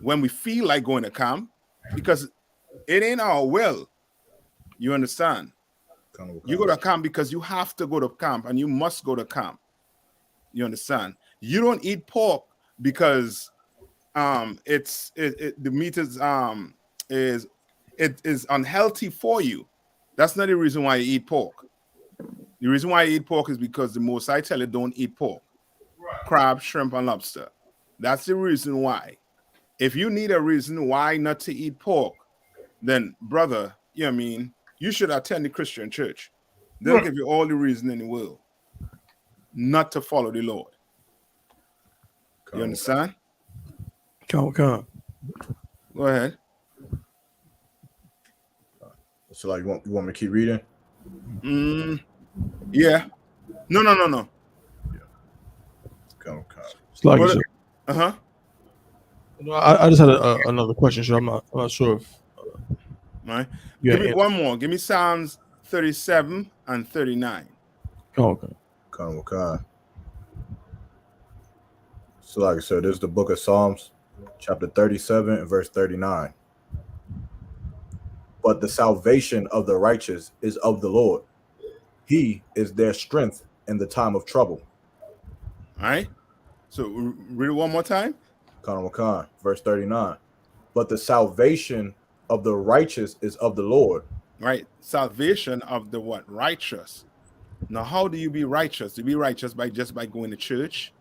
when we feel like going to camp because it ain't our will. You understand? You go to camp because you have to go to camp and you must go to camp. You understand? You don't eat pork because the meat is unhealthy for you. That's not the reason why you eat pork. The reason why you eat pork is because the Most High tell you don't eat pork, crab, shrimp, and lobster. That's the reason why. If you need a reason why not to eat pork, then brother, you know what I mean, you should attend the Christian church. They'll give you all the reason in the world not to follow the Lord. You understand? Come. Go ahead. So like you want me to keep reading? Yeah. No. Yeah. Come. It's like No, I just had another question. So I'm not sure if. Right. Give me one more. Give me Psalms 37 and 39. Oh, okay. Come. So like I said, this is the book of Psalms, chapter 37 and verse 39. But the salvation of the righteous is of the Lord. He is their strength in the time of trouble. All right. So read it one more time. Khan, verse 39. But the salvation of the righteous is of the Lord. Right. Salvation of the what? Righteous. Now, how do you be righteous? Do you be righteous by going to church?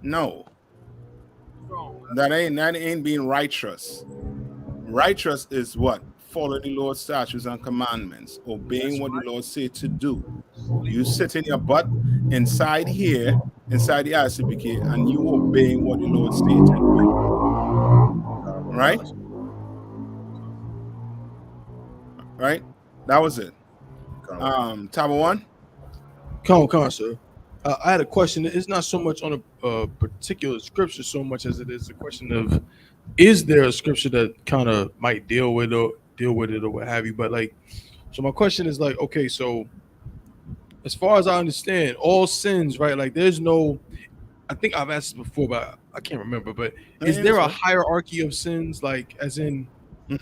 No. That ain't being righteous. Righteous is what? Follow the Lord's statutes and commandments, obeying what the Lord said to do. You sit in your butt inside here, inside the I.S.U.P.K, and you obeying what the Lord said to do. Right? Right? That was it. Taba 1? Come, sir. I had a question. It's not so much on a particular scripture so much as it is a question of, is there a scripture that kind of might deal with it or what have you? But like, so my question is like, okay, so as far as I understand, all sins, right? Like, there's no. I think I've asked this before, but I can't remember. But is there a hierarchy of sins? Like, as in,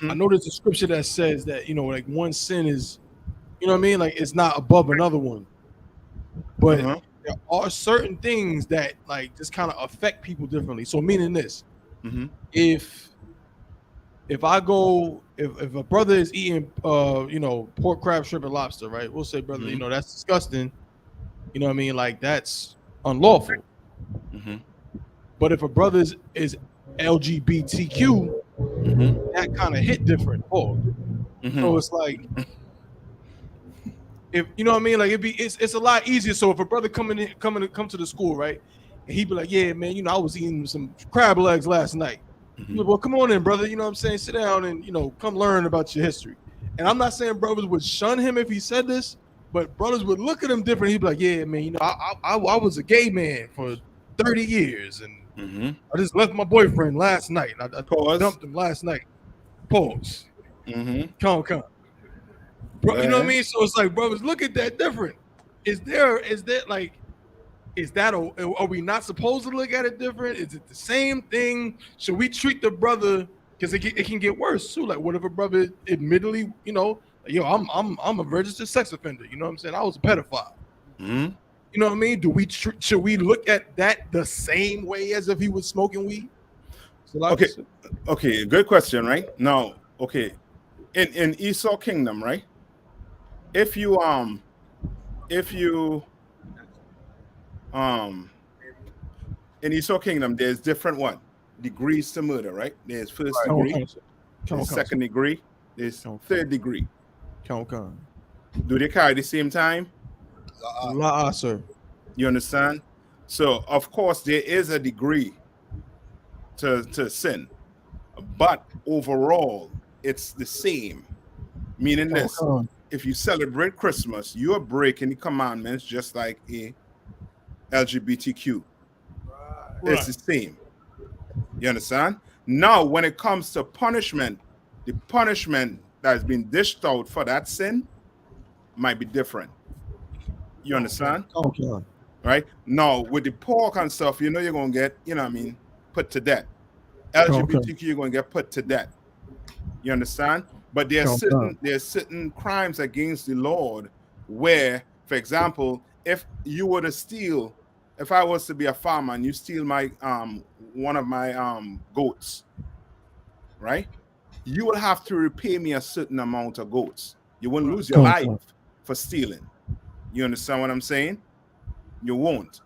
I know there's a scripture that says that, you know, like one sin is, you know what I mean? Like, it's not above another one. But there are certain things that like just kind of affect people differently. So meaning this, if I go, if a brother is eating, you know, pork, crab, shrimp, and lobster, right? We'll say, brother, you know, that's disgusting. You know what I mean? Like, that's unlawful. But if a brother is LGBTQ, that kind of hit different. So it's like, if you know what I mean, like it's a lot easier. So if a brother come to the school, right, and he be like, yeah, man, you know, I was eating some crab legs last night. Like, well, come on in, brother. You know what I'm saying? Sit down and, you know, come learn about your history. And I'm not saying brothers would shun him if he said this, but brothers would look at him different. He'd be like, yeah, man, you know, I was a gay man for 30 years, and I just left my boyfriend last night. I dumped him last night. Pause. Come. Bro, you know what I mean? So it's like, brothers, look at that different. Is that are we not supposed to look at it different? Is it the same thing? Should we treat the brother, because it can get worse too? Like, what if a brother admittedly, you know, yo, I'm a registered sex offender. You know what I'm saying? I was a pedophile. You know what I mean? Should we look at that the same way as if he was smoking weed? So like Okay, good question, right? Now, okay, in Esau kingdom, right? If you in Esau kingdom, there's different degrees to murder, right? There's first degree, there's second degree, there's third degree. Do they carry the same time? Sir. You understand? So of course there is a degree to sin, but overall it's the same. Meaning this: if you celebrate Christmas, you are breaking the commandments just like a LGBTQ. It's the same. You understand? Now, when it comes to punishment, the punishment that has been dished out for that sin might be different. You understand? Right? Now, with the pork and stuff, you know you're going to get, you know what I mean, put to death. LGBTQ, you're going to get put to death. You understand? But there's certain crimes against the Lord where, for example, if you were to steal, if I was to be a farmer and you steal my one of my goats, right? You will have to repay me a certain amount of goats. You won't lose your life for stealing. You understand what I'm saying? You won't.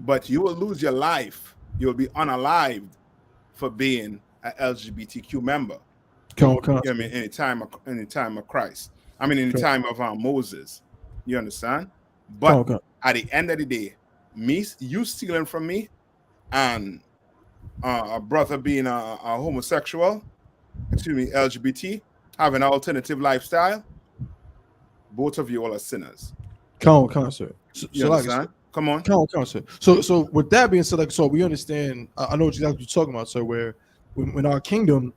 But you will lose your life. You'll be unalived for being an LGBTQ member. You know what I mean? In the time of Christ. I mean, in the time of Moses. You understand? But at the end of the day, you stealing from me and a brother being a homosexual, LGBT, having an alternative lifestyle, both of you all are sinners. Sir. You understand? Come on. Sir. So with that being said, so we understand. I know exactly what you're talking about, sir. Where when our kingdom,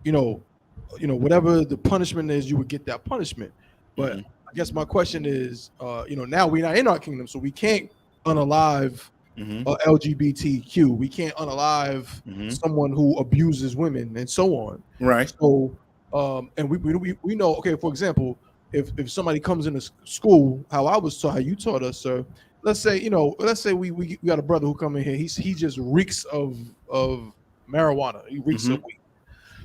you know, whatever the punishment is, you would get that punishment. But I guess my question is, now we're not in our kingdom, so we can't unalive LGBTQ. We can't unalive someone who abuses women and so on. Right. So, and we know. Okay, for example, if somebody comes into school, how I was taught, how you taught us, sir. Let's say we got a brother who come in here. He just reeks of marijuana. He reeks of weed.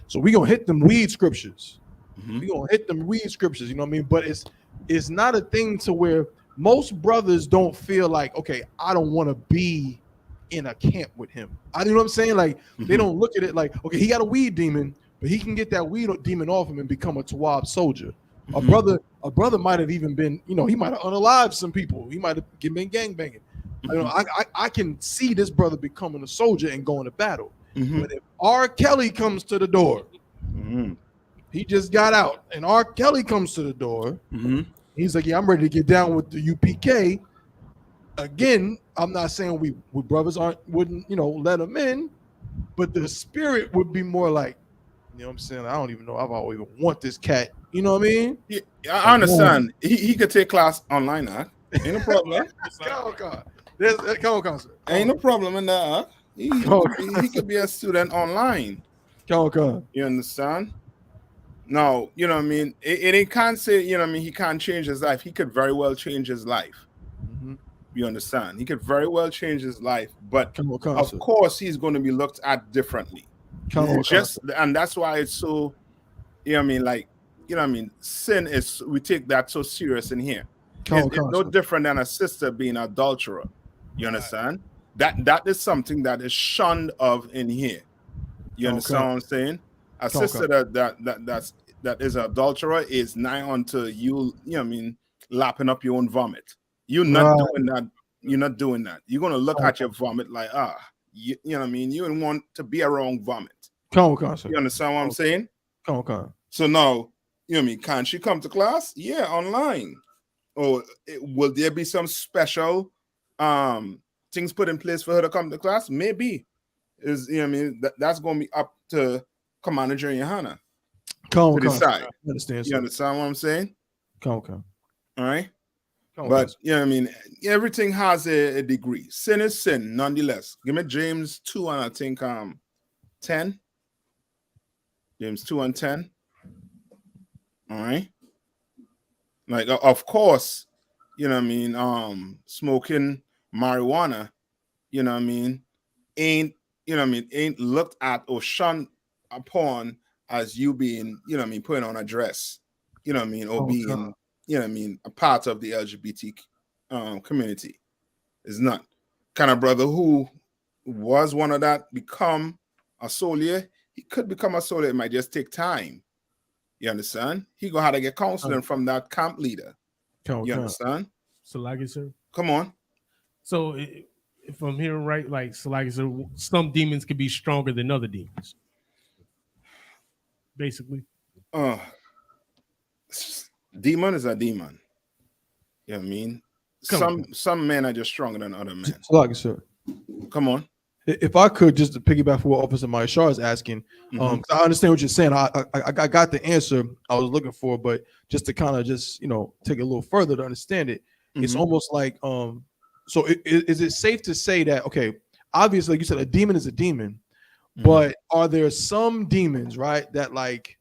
So we gonna hit them weed scriptures. We gonna hit them weed scriptures. You know what I mean? But it's not a thing to where most brothers don't feel like, okay, I don't want to be in a camp with him. You know what I'm saying? Like they don't look at it like, okay, he got a weed demon, but he can get that weed demon off him and become a Tawab soldier. A brother might have even been, he might have unalived some people. He might have been gangbanging. I can see this brother becoming a soldier and going to battle. But if R. Kelly comes to the door, he just got out, and R. Kelly comes to the door. He's like, yeah, I'm ready to get down with the U.P.K. Again, I'm not saying we brothers wouldn't let him in, but the spirit would be more like, you know what I'm saying? I don't even know if I even want this cat. You know what I mean? Yeah, I understand. He could take class online, huh? Ain't no problem. Ain't no problem in that, huh? He could be a student online. You understand? No, you know what I mean? It can't say, you know what I mean, he can't change his life. He could very well change his life. You understand? He could very well change his life, but of course he's going to be looked at differently. And that's why it's so, you know what I mean, like, you know what I mean, sin is, we take that so serious in here. It's no different than a sister being an adulterer. You understand? That is something that is shunned of in here. You understand what I'm saying? A sister that is an adulterer is nigh unto you, you know what I mean, lapping up your own vomit. You're not doing that. You're not doing that. You're gonna look at your vomit like, you know what I mean? You don't want to be around vomit. You understand what I'm saying? So now, you know what I mean, can she come to class? Yeah, online. Or will there be some special things put in place for her to come to class? Maybe. Is you know what I mean? That's going to be up to Commander General YAHANNA to decide. I understand, You understand what I'm saying? All right. But But you know what I mean, everything has a degree. Sin is sin, nonetheless. Give me James 2 and I think 10. James 2 and 10. All right. Like of course, you know what I mean, smoking marijuana, you know what I mean, ain't ain't looked at or shunned upon as you being, you know what I mean, putting on a dress, you know what I mean, or being, you know what I mean, a part of the LGBT community. Is not. Kind of brother who was one of that become a soldier, he could become a soldier. It might just take time. You understand? He gonna have to get counseling from that camp leader. You understand? Salagi, sir. Come on. So if I'm hearing right, like Salagi, sir, some demons can be stronger than other demons. Basically. Demon is a demon. You know what I mean? Some men are just stronger than other men. Salagi, sir. Come on. If I could just to piggyback for what Officer Mayashar is asking, I understand what you're saying. I got the answer I was looking for, but just to kind of just take it a little further to understand it, it's almost like so is it safe to say that obviously like you said a demon is a demon, but are there some demons right that like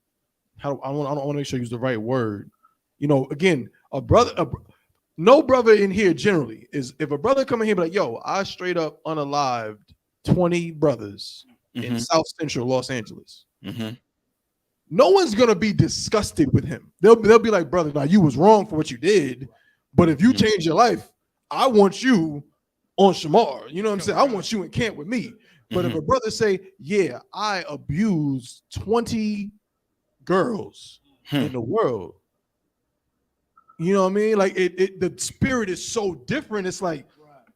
I don't want to make sure I use the right word, again no brother in here generally is if a brother come in here be like, yo, I straight up unalived 20 brothers in South Central Los Angeles. No one's gonna be disgusted with him. They'll be like, brother, now you was wrong for what you did, but if you change your life, I want you on Shamar. You know what I'm saying? I want you in camp with me. But if a brother say, yeah, I abused 20 girls in the world, you know what I mean? Like the spirit is so different. It's like,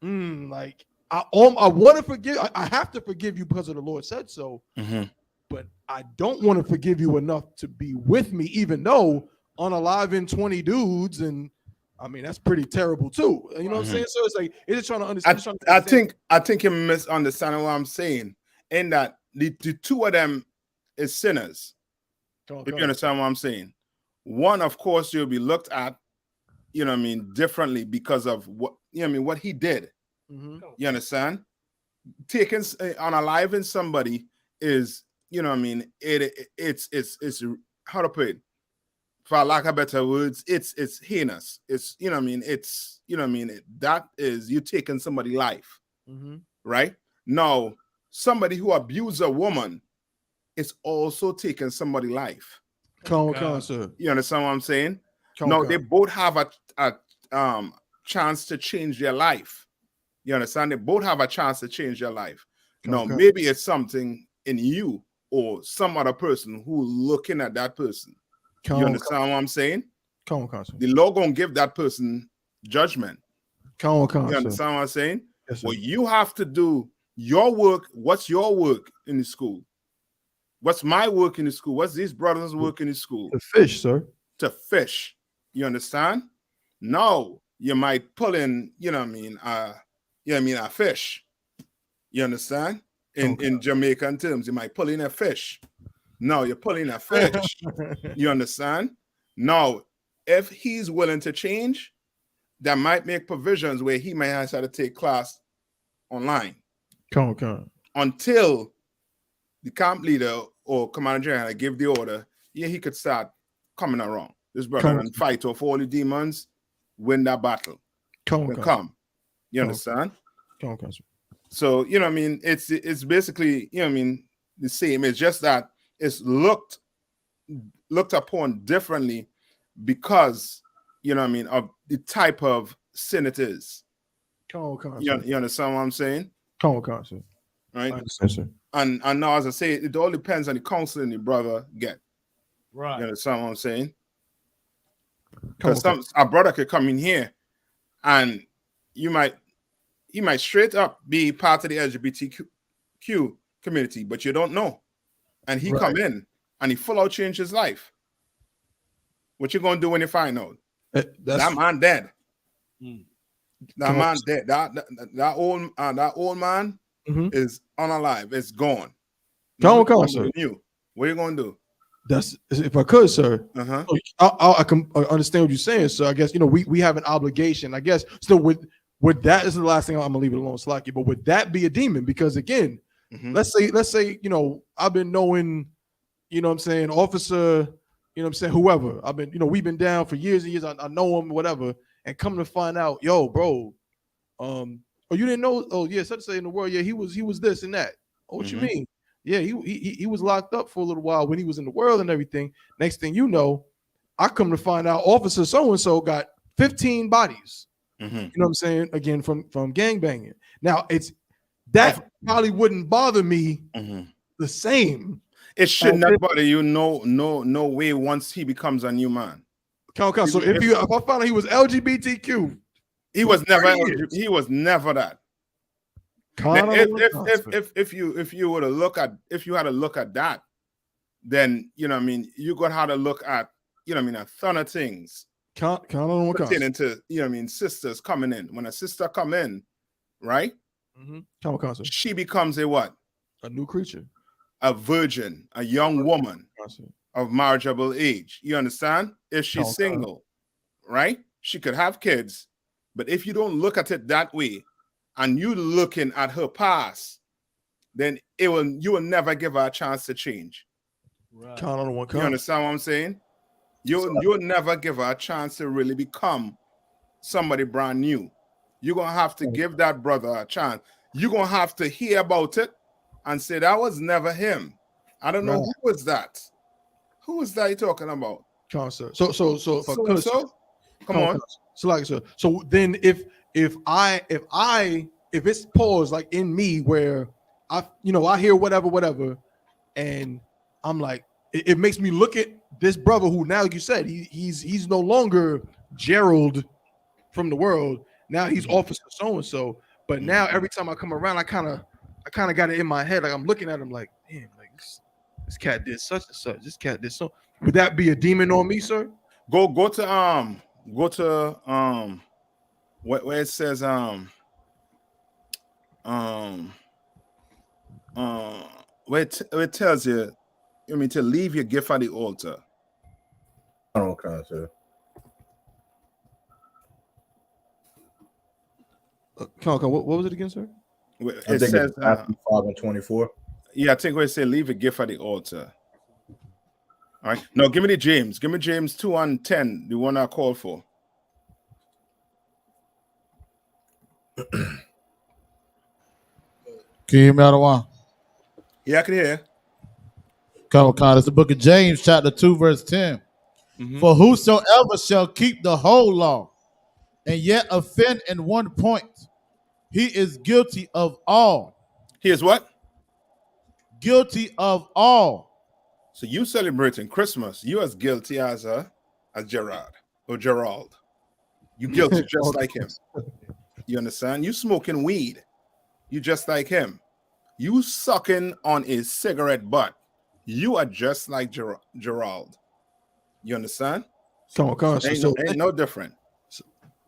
like I want to forgive. I have to forgive you because of the Lord said so. But I don't want to forgive you enough to be with me, even though unaliving 20 dudes, and I mean that's pretty terrible too. You know what I'm saying? So it's like it's just trying to understand. I think you're misunderstanding what I'm saying. In that the two of them is sinners. If you understand what I'm saying, one, of course, you'll be looked at, you know what I mean, differently because of what what he did. You understand? Taking unaliving somebody is, you know what I mean, it's how to put it, for lack of better words, it's heinous. It's, you know what I mean, it's, you know what I mean, that is you taking somebody's life. Right? Now, somebody who abused a woman is also taking somebody's life. Sir. You understand what I'm saying? No, they both have a chance to change their life. You understand? They both have a chance to change their life. No, maybe it's something in you or some other person who looking at that person. You understand what I'm saying? The Lord gonna give that person judgment. You understand what I'm saying? Yes, well, you have to do your work. What's your work in the school? What's my work in the school? What's these brothers' work in the school? To fish, sir. To fish. You understand? No, you might pull in, you know what I mean, a fish. You understand? In Jamaican terms, you might pull in a fish. No, you're pulling a fish. You understand? No, if he's willing to change, that might make provisions where he might have to take class online. Until the camp leader or commander general give the order, he could start coming around. This brother and fight off all the demons, win that battle. Come. You understand? So, you know what I mean? It's basically, you know what I mean, the same. It's just that it's looked upon differently because, you know what I mean, of the type of sin it is. You understand what I'm saying? Right? And now, as I say, it all depends on the counseling the brother get. Right. You understand what I'm saying? Because a brother could come in here and he might straight up be part of the LGBTQ community, but you don't know. And he come in and he full out change his life. What you gonna do when you find out? That man dead. That man dead. That old man is unalive. It's gone. Come on, sir. What are you gonna do? That's if I could, sir. Uh-huh. I can understand what you're saying. So I guess we have an obligation. I guess still with that is the last thing I'm gonna leave it alone, Slacky. But would that be a demon? Because again, let's say I've been knowing, what I'm saying, officer, what I'm saying, whoever. I've been we've been down for years and years. I know him, whatever, and come to find out, yo, bro, oh, you didn't know? Oh yeah, such say in the world, yeah, he was this and that. Oh, what you mean? Yeah, he was locked up for a little while when he was in the world and everything. Next thing you know, I come to find out officer so-and-so got 15 bodies. You know what I'm saying? Again, from gangbanging. Now that probably wouldn't bother me the same. It should not bother you no way once he becomes a new man. So if I found out he was LGBTQ, he was never that. If you were to look at had to look at that, then you gonna have to look at a ton of things pertaining to sisters coming in. When a sister come in, right? She becomes a what? A new creature, a virgin, a young woman of marriageable age. You understand? If she's single, right? She could have kids, but if you don't look at it that way, and you looking at her past, then you will never give her a chance to change. Right. Count on one. You understand what I'm saying? You'll never give her a chance to really become somebody brand new. You're gonna have to give that brother a chance. You're gonna have to hear about it and say that was never him. I don't know who was that. Who was that you talking about? Come on, sir. So if I could, come on. So then if it's paused like in me where I hear whatever, and I'm like, it makes me look at this brother who now, like you said, he's no longer Gerald from the world. Now he's Officer so-and-so. But now every time I come around, I kind of got it in my head. Like I'm looking at him like, damn, like this cat did such and such. This cat did so. Would that be a demon on me, sir? Go to where it says where it tells you, to leave your gift at the altar. Okay, sir. What was it again, sir? It says Matthew 5:24. Yeah, I think where it says leave a gift at the altar. All right. No, give me the James. Give me James 2:10, the one I called for. Can you hear me out of one? Yeah, I can hear. Come on, it's the book of James, chapter 2, verse 10. For whosoever shall keep the whole law and yet offend in one point, he is guilty of all. He is what? Guilty of all. So you celebrating Christmas, you as guilty as Gerard or Gerald. You guilty just like him. You understand? You smoking weed. You just like him. You sucking on a cigarette butt. You are just like Gerald. You understand? Come on. Ain't no different.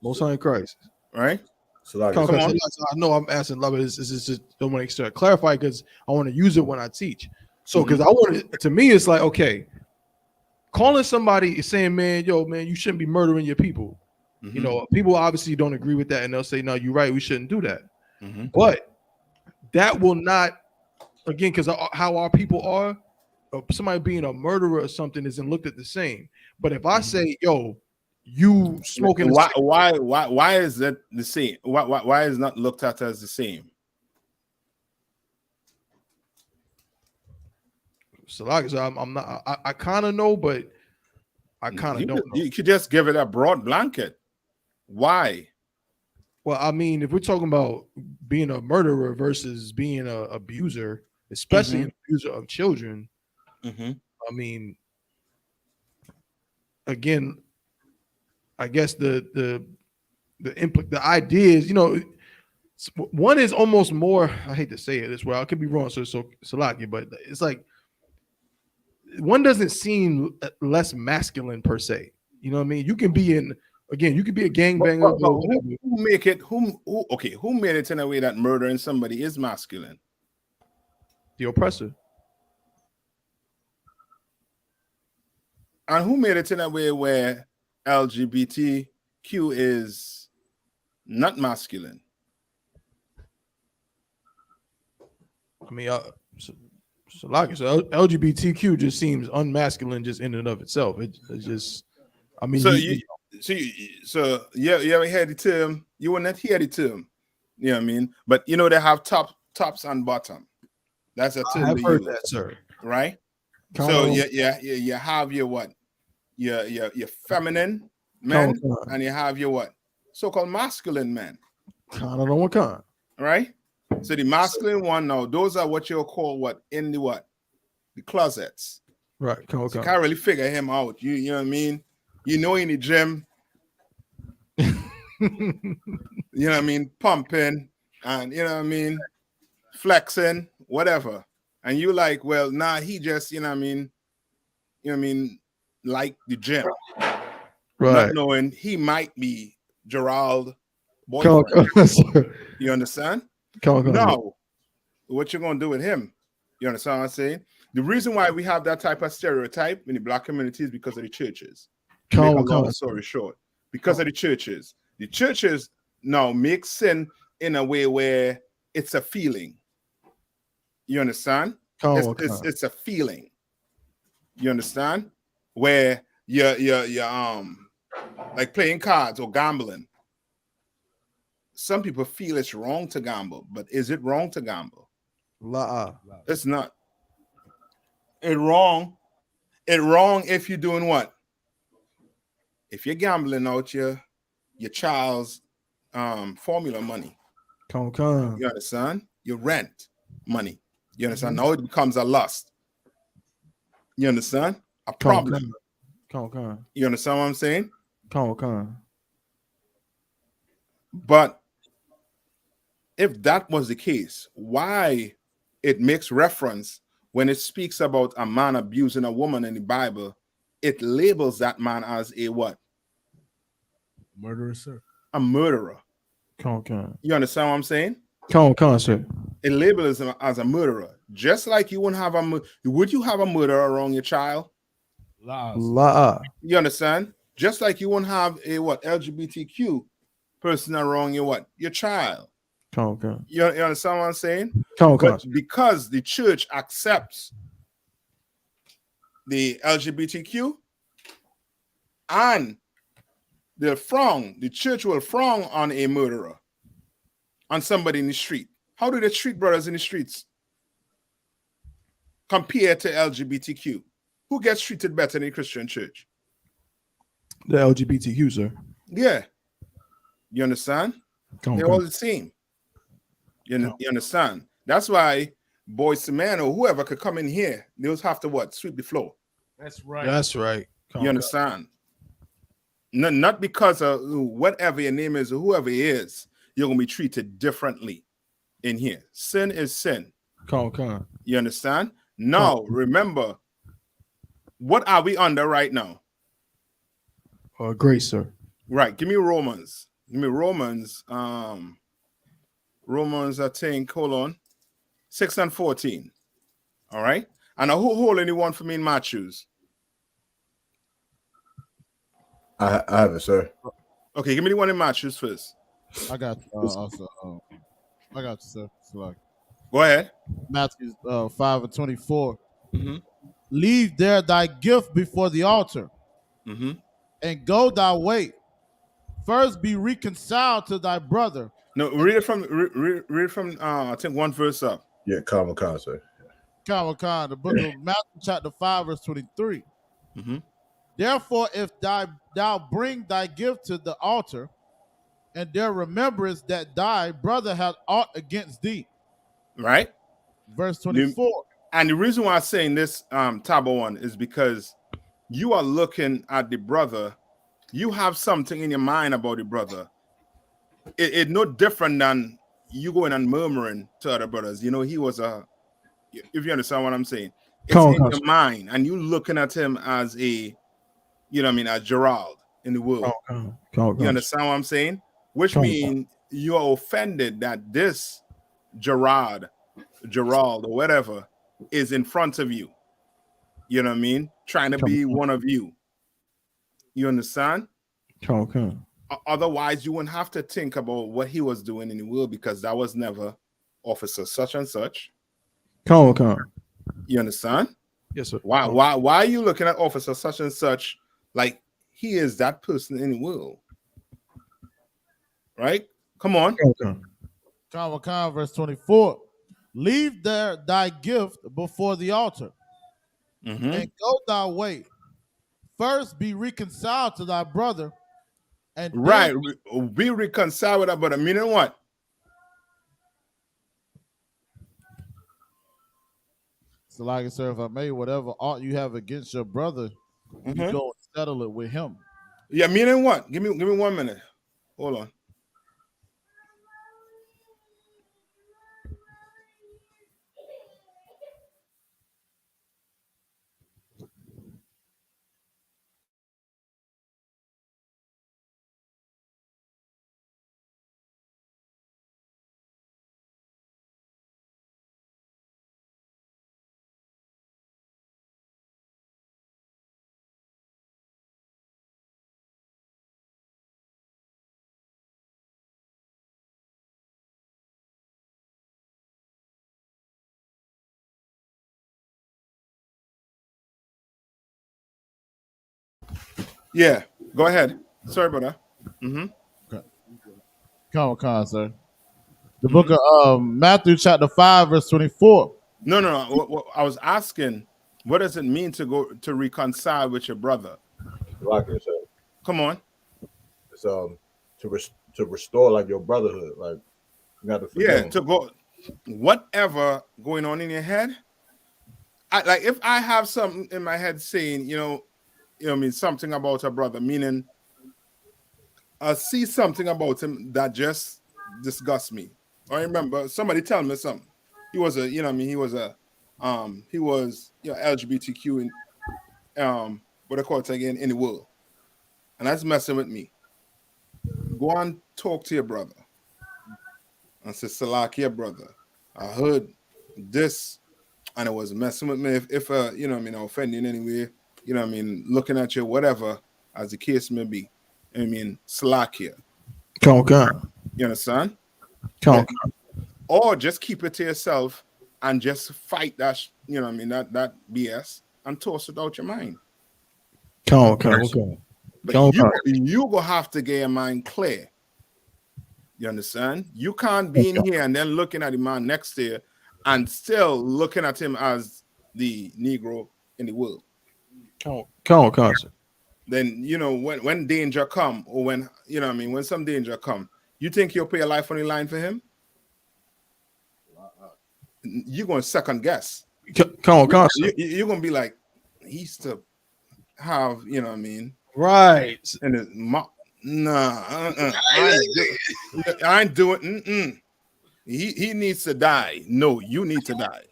Most High in Christ. Right? So like, come on. I know I'm asking love. This is just don't want to clarify because I want to use it when I teach. So because I want it, to me, it's like, okay, calling somebody saying, man, you shouldn't be murdering your people. People obviously don't agree with that, and they'll say, no, you're right, we shouldn't do that. But that will not, again, because how our people are, somebody being a murderer or something isn't looked at the same. But if I say, yo, you smoking, why is that the same? Why is not looked at as the same? So like I'm not. I kind of know, but I kind of don't know. You could just give it a broad blanket. Why? Well, I mean, if we're talking about being a murderer versus being an abuser, especially an abuser of children, I mean, again, I guess the idea is, one is almost more. I hate to say it this way. I could be wrong, so Salaki, but it's like one doesn't seem less masculine per se. You know what I mean? You can be in Again, you could be a gangbanger. But who make it? Who made it in a way that murdering somebody is masculine? The oppressor. And who made it in a way where LGBTQ is not masculine? I mean, so like I said, LGBTQ just seems unmasculine just in and of itself. It's just, I mean, so you ever heard the term? You will not hear the term. You know what I mean? But you know they have tops and bottom. That's a term. I've heard that, sir. Right? So you have your what? Your feminine men, and you have your what? So-called masculine men. Kind of know what kind. Right? So the masculine one now, those are what you'll call what in the what? The closets. Right. So you can't really figure him out. You know what I mean? You know, in the gym, you know what I mean, pumping and you know what I mean, flexing, whatever. And you like, well, nah, he just, you know what I mean, like the gym. Right. Not knowing he might be Gerald boyfriend. You understand? Now, what you're gonna do with him? You understand what I'm saying? The reason why we have that type of stereotype in the black community is because of the churches. To make a long story short, because of the churches. The churches now make sin in a way where it's a feeling. You understand? It's a feeling. You understand? Where you're like playing cards or gambling. Some people feel it's wrong to gamble, but is it wrong to gamble? It's not. It's wrong. It's wrong if you're doing what? If you're gambling out your child's formula money. You understand? Your rent money. You understand? Now it becomes a lust. You understand? A problem. You understand what I'm saying? But if that was the case, why it makes reference when it speaks about a man abusing a woman in the Bible, it labels that man as a what? Murderer, sir. A murderer. You understand what I'm saying? Sir. It labels him as a murderer. Just like you wouldn't have would you have a murderer around your child? You understand? Just like you wouldn't have a what? LGBTQ person around your what? Your child. You understand what I'm saying? But because the church accepts the LGBTQ and the church will frown on a murderer, on somebody in the street. How do they treat brothers in the streets compared to LGBTQ? Who gets treated better in the Christian church? The LGBTQ, sir. Yeah. You understand? They're all the same. You understand? That's why Boys to Men or whoever could come in here, they'll have to what? Sweep the floor. That's right. That's right. You understand? Not because of whatever your name is or whoever it is, you're going to be treated differently in here. Sin is sin. You understand? Now, remember, what are we under right now? Grace, sir. Right. Give me Romans. Give me Romans. Romans, I think, hold on. 6 and 14. All right. And who hold anyone for me in Matthews? I have it, sir. Okay, give me the one in Matthews first. I got also. I got you, sir. Go ahead. Matthew 5 and 24. Mm-hmm. Leave there thy gift before the altar, and go thy way. First be reconciled to thy brother. No, read it from I think one verse up. Yeah, Khan, sir. The book of Matthew chapter 5 verse 23. Therefore, if thou bring thy gift to the altar, and there rememberest that thy brother hath aught against thee. Right. Verse 24. And the reason why I'm saying this, Tabo one, is because you are looking at the brother. You have something in your mind about the brother. It's no different than you going and murmuring to other brothers. You know, he was if you understand what I'm saying. It's in your mind, and you looking at him as a, you know what I mean, as Gerald. in the world. You understand what I'm saying? Which means you are offended that this Gerard, or whatever, is in front of you. You know what I mean? Trying to be one of you. You understand? Otherwise, you wouldn't have to think about what he was doing in the world, because that was never officer such and such. You understand? Yes, sir. Why are you looking at officer such and such like he is that person in the world? Right? Come on. Khan, verse 24. Leave there thy gift before the altar, and go thy way. First be reconciled to thy brother, and right, be reconciled with that brother. Meaning what? So, like I said, if I may, whatever ought you have against your brother, you go and settle it with him. Yeah, meaning what? Give me 1 minute. Hold on. Yeah, go ahead. Sorry about that. Khan, sir. The book of Matthew chapter 5, verse 24. No. I was asking, what does it mean to go to reconcile with your brother? Come on. It's to restore like your brotherhood. Like you got to forgive him. To go whatever going on in your head. Like if I have something in my head saying, I mean, something about a brother, meaning I see something about him that just disgusts me. I remember somebody telling me something. He was a, he was LGBTQ in what I call it again in the world. And that's messing with me. Go and talk to your brother. And say, Salakia, brother, I heard this and it was messing with me. If offending anyway, looking at you, whatever, as the case may be. Salakia. You understand? Or just keep it to yourself and just fight that, that BS and toss it out your mind. But you go have to get your mind clear. You understand? You can't be in here and then looking at the man next to you and still looking at him as the Negro in the world. Then, when danger come, or when, when some danger come, you think you'll put your life on the line for him? You're going to second guess. You're going to be like, he used to have, right. And his mom. Nah, I ain't doing. He needs to die. No, you need to die.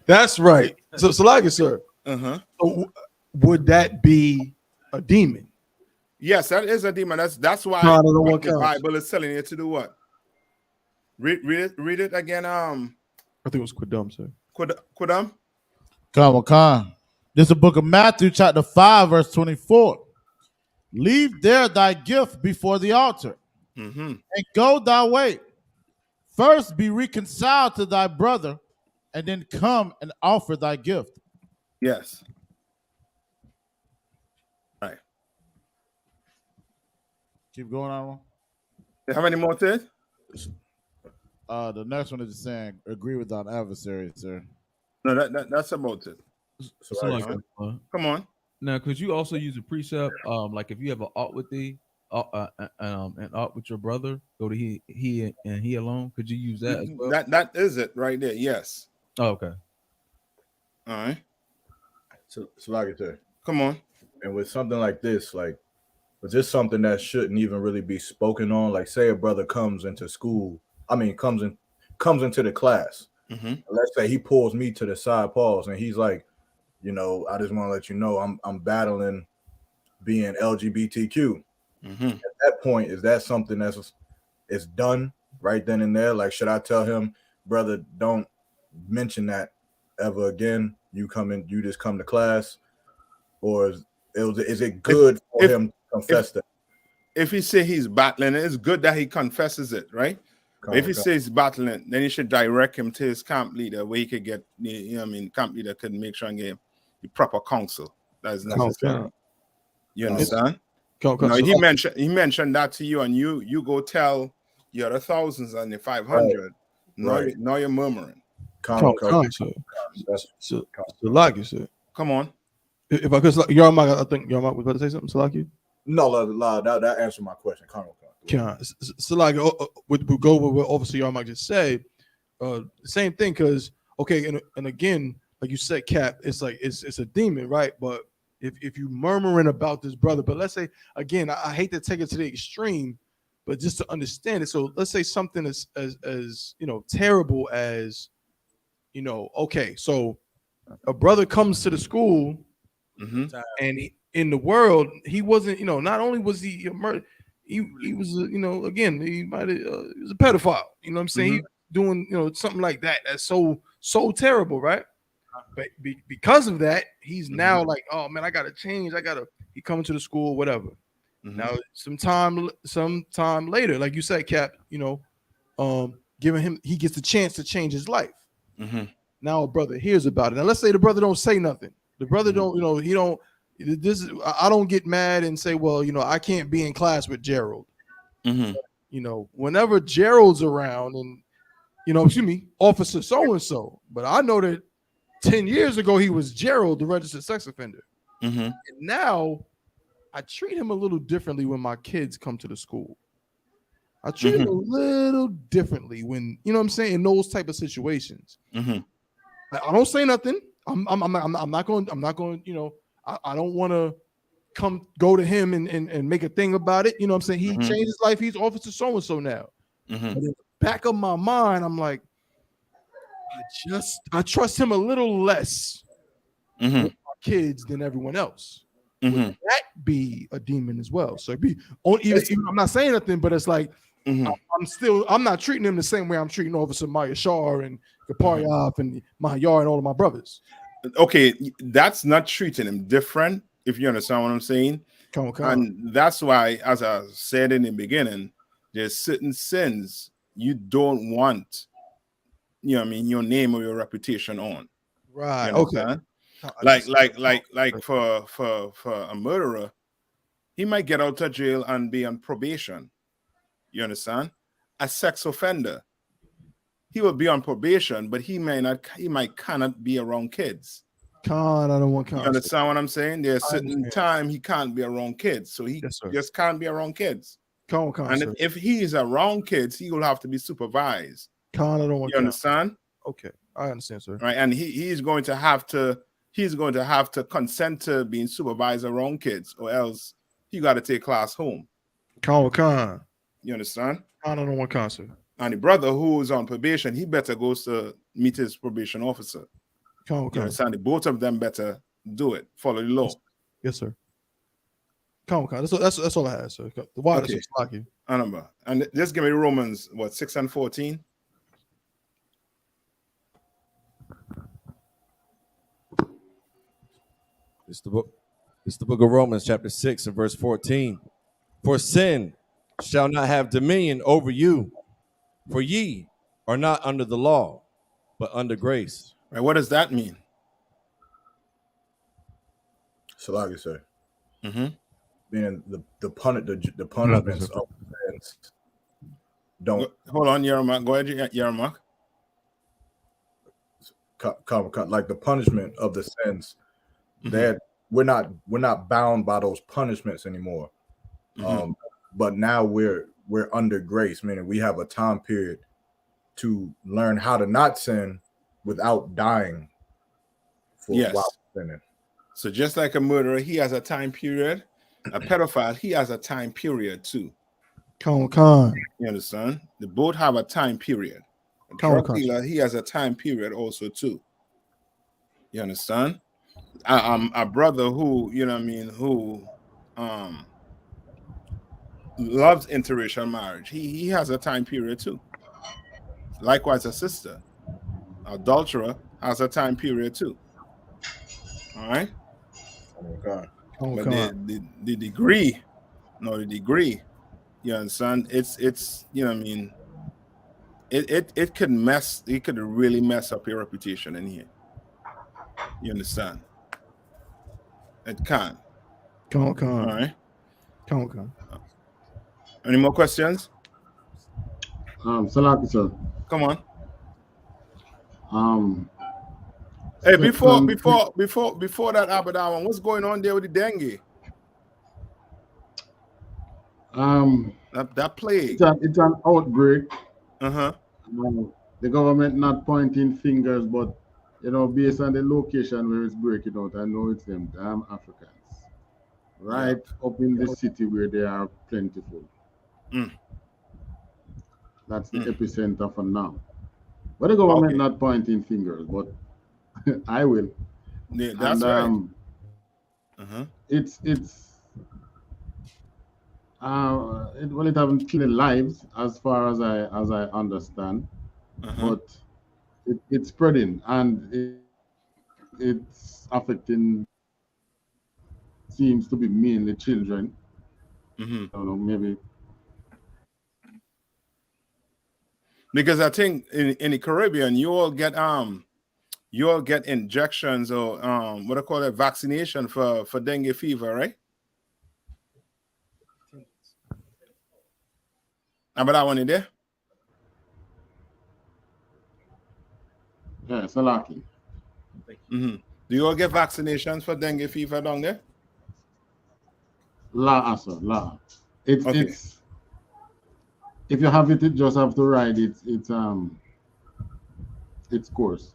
That's right. So like it, sir. So would that be a demon? Yes, that is a demon. That's why the Bible is telling you to do what? Read it again. I think it was Quidam, sir. Quidam. Khan. This is the book of Matthew, chapter 5, verse 24. Leave there thy gift before the altar, and go thy way. First be reconciled to thy brother, and then come and offer thy gift. Yes. Right. Keep going on. How many more to it? The next one is saying, agree with our adversary, sir. No, that's about it. Come on. Now, could you also use a precept, like if you have an ought with thee, and ought with your brother, go to he and he alone? Could you use that as well? That is it right there. Yes. Oh, okay. All right. So like I said, come on. And with something like this, like, was this something that shouldn't even really be spoken on? Like, say a brother comes into school, comes into the class. Let's say he pulls me to the side, pause, and he's like, I just want to let you know I'm battling being LGBTQ. At that point, is that something that's done right then and there? Like, should I tell him, brother, don't mention that ever again? You just come to class, or is it good for him to confess that? If he say he's battling, it's good that he confesses it, right? If he says he's battling, then you should direct him to his camp leader, where he could get, camp leader could make sure and give him the proper counsel that is necessary. You understand? He mentioned that to you, and you go tell the other thousands and the 500. Right. Now you're murmuring. So like you said. Come on. If I could, Yarmak, I think Yarmak was about to say something. Salaki? No, that answered my question. So like, we go with what Officer Yarmak just said. Same thing, because and again, like you said, Cap, it's like it's a demon, right? But if you murmuring about this brother, but let's say again, I hate to take it to the extreme, but just to understand it. So let's say something as terrible as, so a brother comes to the school, and in the world, he wasn't, not only was he a murder, he was, again, he might have, he was a pedophile. You know what I'm saying? He doing, something like that. That's so terrible, right? But because of that, he's now like, oh man, I gotta change. He coming to the school, whatever. Now, sometime later, like you said, Cap, giving him, he gets the chance to change his life. Now a brother hears about it. Now let's say the brother don't say nothing. The brother don't, he don't. I don't get mad and say, well, I can't be in class with Gerald. Whenever Gerald's around, and Officer so and so, but I know that 10 years ago he was Gerald, the registered sex offender. And now I treat him a little differently when my kids come to the school. I treat him a little differently when, what I'm saying, in those type of situations. I don't say nothing. I'm not going, I don't want to go to him and make a thing about it. You know what I'm saying? He changed his life. He's Officer so-and-so now. But in the back of my mind, I'm like, I trust him a little less with my kids than everyone else. Would that be a demon as well? So even I'm not saying nothing, but it's like I'm not treating him the same way I'm treating Officer Maya Shar and Kaparyaf and Mahayar and all of my brothers. Okay, that's not treating him different, if you understand what I'm saying. And that's why, as I said in the beginning, there's certain sins you don't want, your name or your reputation on. Right. Okay. Like for a murderer, he might get out of jail and be on probation. You understand? A sex offender, he will be on probation, but he cannot be around kids. I don't want You understand what I'm saying? There's a certain time he can't be around kids, so he just can't be around kids. And if he is around kids, he will have to be supervised. I don't want you understand? Okay, I understand, sir. Right, and he's going to have to consent to being supervised around kids, or else he got to take class home. You understand? I don't want concert. And the brother who is on probation, he better goes to meet his probation officer. You understand? Both of them better do it. Follow the law. Yes, sir. That's all I had, sir. Why? Okay. And just give me Romans 6 and 14. It's the book of Romans, chapter 6 and verse 14. For sin shall not have dominion over you, for ye are not under the law, but under grace. Right, what does that mean? Salagi, sir. Meaning the punishments of sins don't. Hold on, Yermak. Go ahead, Yermak. Like the punishment of the sins, that we're not bound by those punishments anymore. But now we're under grace, meaning we have a time period to learn how to not sin without dying while sinning. So just like a murderer, he has a time period. A pedophile, he has a time period too. You understand? They both have a time period. A drug dealer, he has a time period also too. You understand? A brother who, loves interracial marriage, he has a time period too. Likewise, a sister, adulterer, has a time period too. All right. Okay. But the degree, no, the degree, you understand? It's you know what I mean. It could really mess up your reputation in here. You understand? It can. Come All right. on. Any more questions? Salaki, sir. Come on. Hey, Second, before that Abadan, what's going on there with the dengue? That plague. it's an outbreak. Uh-huh. The government not pointing fingers, but based on the location where it's breaking out, I know it's them damn Africans, right up in the city where they are plentiful. That's the epicenter for now. But the government not pointing fingers, but I will. Yeah, that's right. It haven't killed lives as far as I understand, but it's spreading and it's affecting, seems to be mainly children. I don't know, maybe because I think in the Caribbean you all get injections or what I call it, vaccination for dengue fever, right? How about that one in there? yeah, Salaki. Do you all get vaccinations for dengue fever down there? La. It's if you have it, you just have to ride it. It's course.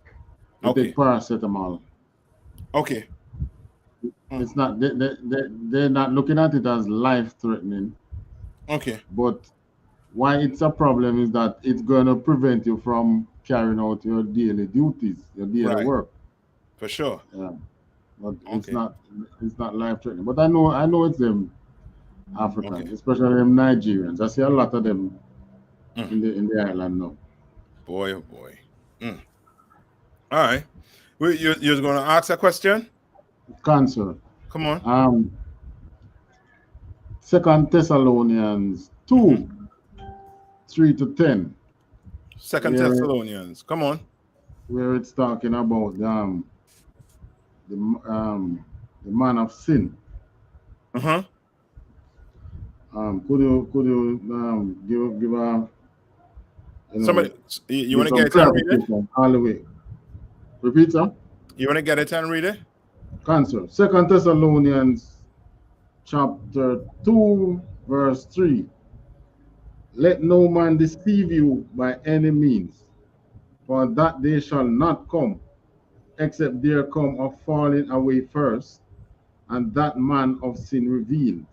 You take paracetamol. Okay. It's not they're not looking at it as life threatening. Okay. But why it's a problem is that it's going to prevent you from carrying out your daily duties, your daily work. For sure. Yeah. But it's not life threatening. But I know it's them Africans, especially them Nigerians. I see a lot of them in the island now. Boy, oh boy. All right. You're going to ask a question? Cancer. Come on. 2 Thessalonians 2, 3-10. 2 Thessalonians. Come on. Where it's talking about the man of sin. Could you give a somebody? You want to get it and read it? All the way. Repeat, sir. You want to get it and read it? Cancer. 2 Thessalonians chapter 2, verse 3. Let no man deceive you by any means, for that day shall not come, except there come a falling away first, and that man of sin revealed,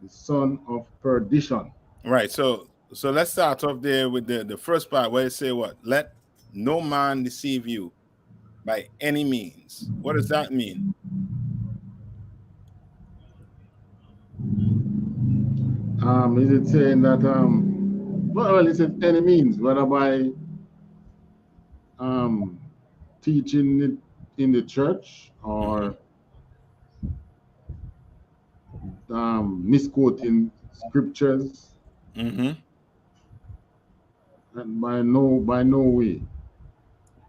the son of perdition. Right. So let's start off there with the first part where it say what? Let no man deceive you by any means. What does that mean? Is it saying that well, it says any means, whether by teaching it in the church or misquoting scriptures, and by no way.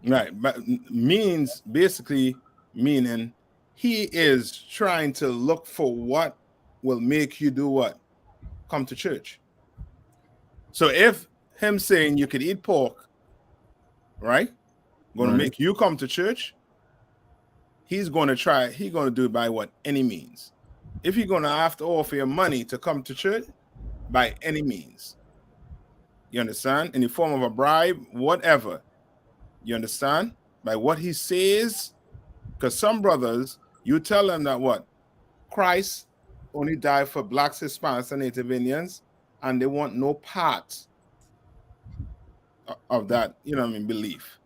Right, but means basically meaning he is trying to look for what will make you do what? Come to church. So if him saying you could eat pork, right, going to make you come to church, he's going to do it by what? Any means. If you're going to have to offer your money to come to church, by any means. You understand? In the form of a bribe, whatever. You understand? By what he says. Because some brothers, you tell them that what? Christ only died for blacks, Hispanics, and Native Indians, and they want no part of that, belief.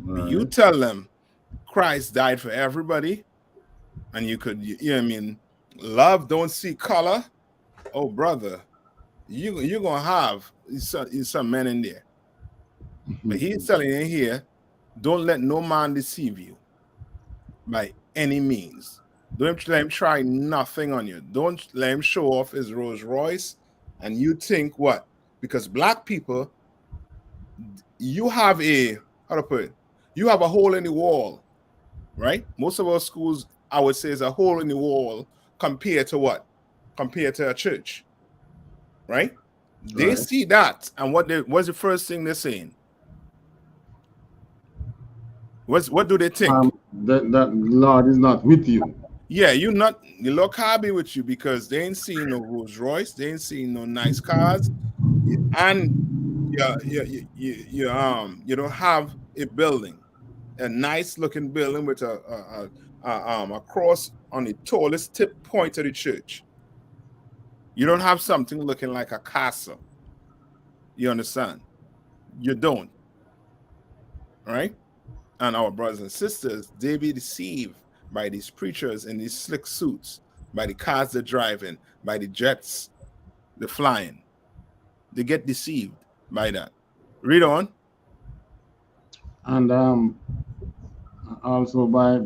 You tell them Christ died for everybody, and you could, love don't see color. Oh, brother, you're gonna have some men in there. But he's telling you here, don't let no man deceive you by any means. Don't let him try nothing on you. Don't let him show off his Rolls Royce. And you think what? Because black people, you have how to put it? You have a hole in the wall, right? Most of our schools, I would say, is a hole in the wall compared to what? Compared to a church, right? They see that, and what's the first thing they're saying? What do they think? That Lord is not with you. Yeah, the Lord can't be with you because they ain't seen no Rolls Royce, they ain't seen no nice cars, and you don't have a building, a nice looking building with a cross on the tallest tip point of the church. You don't have something looking like a castle. You understand? You don't. Right? And our brothers and sisters, they be deceived by these preachers in these slick suits, by the cars they're driving, by the jets they're flying. They get deceived by that. Read on. And also by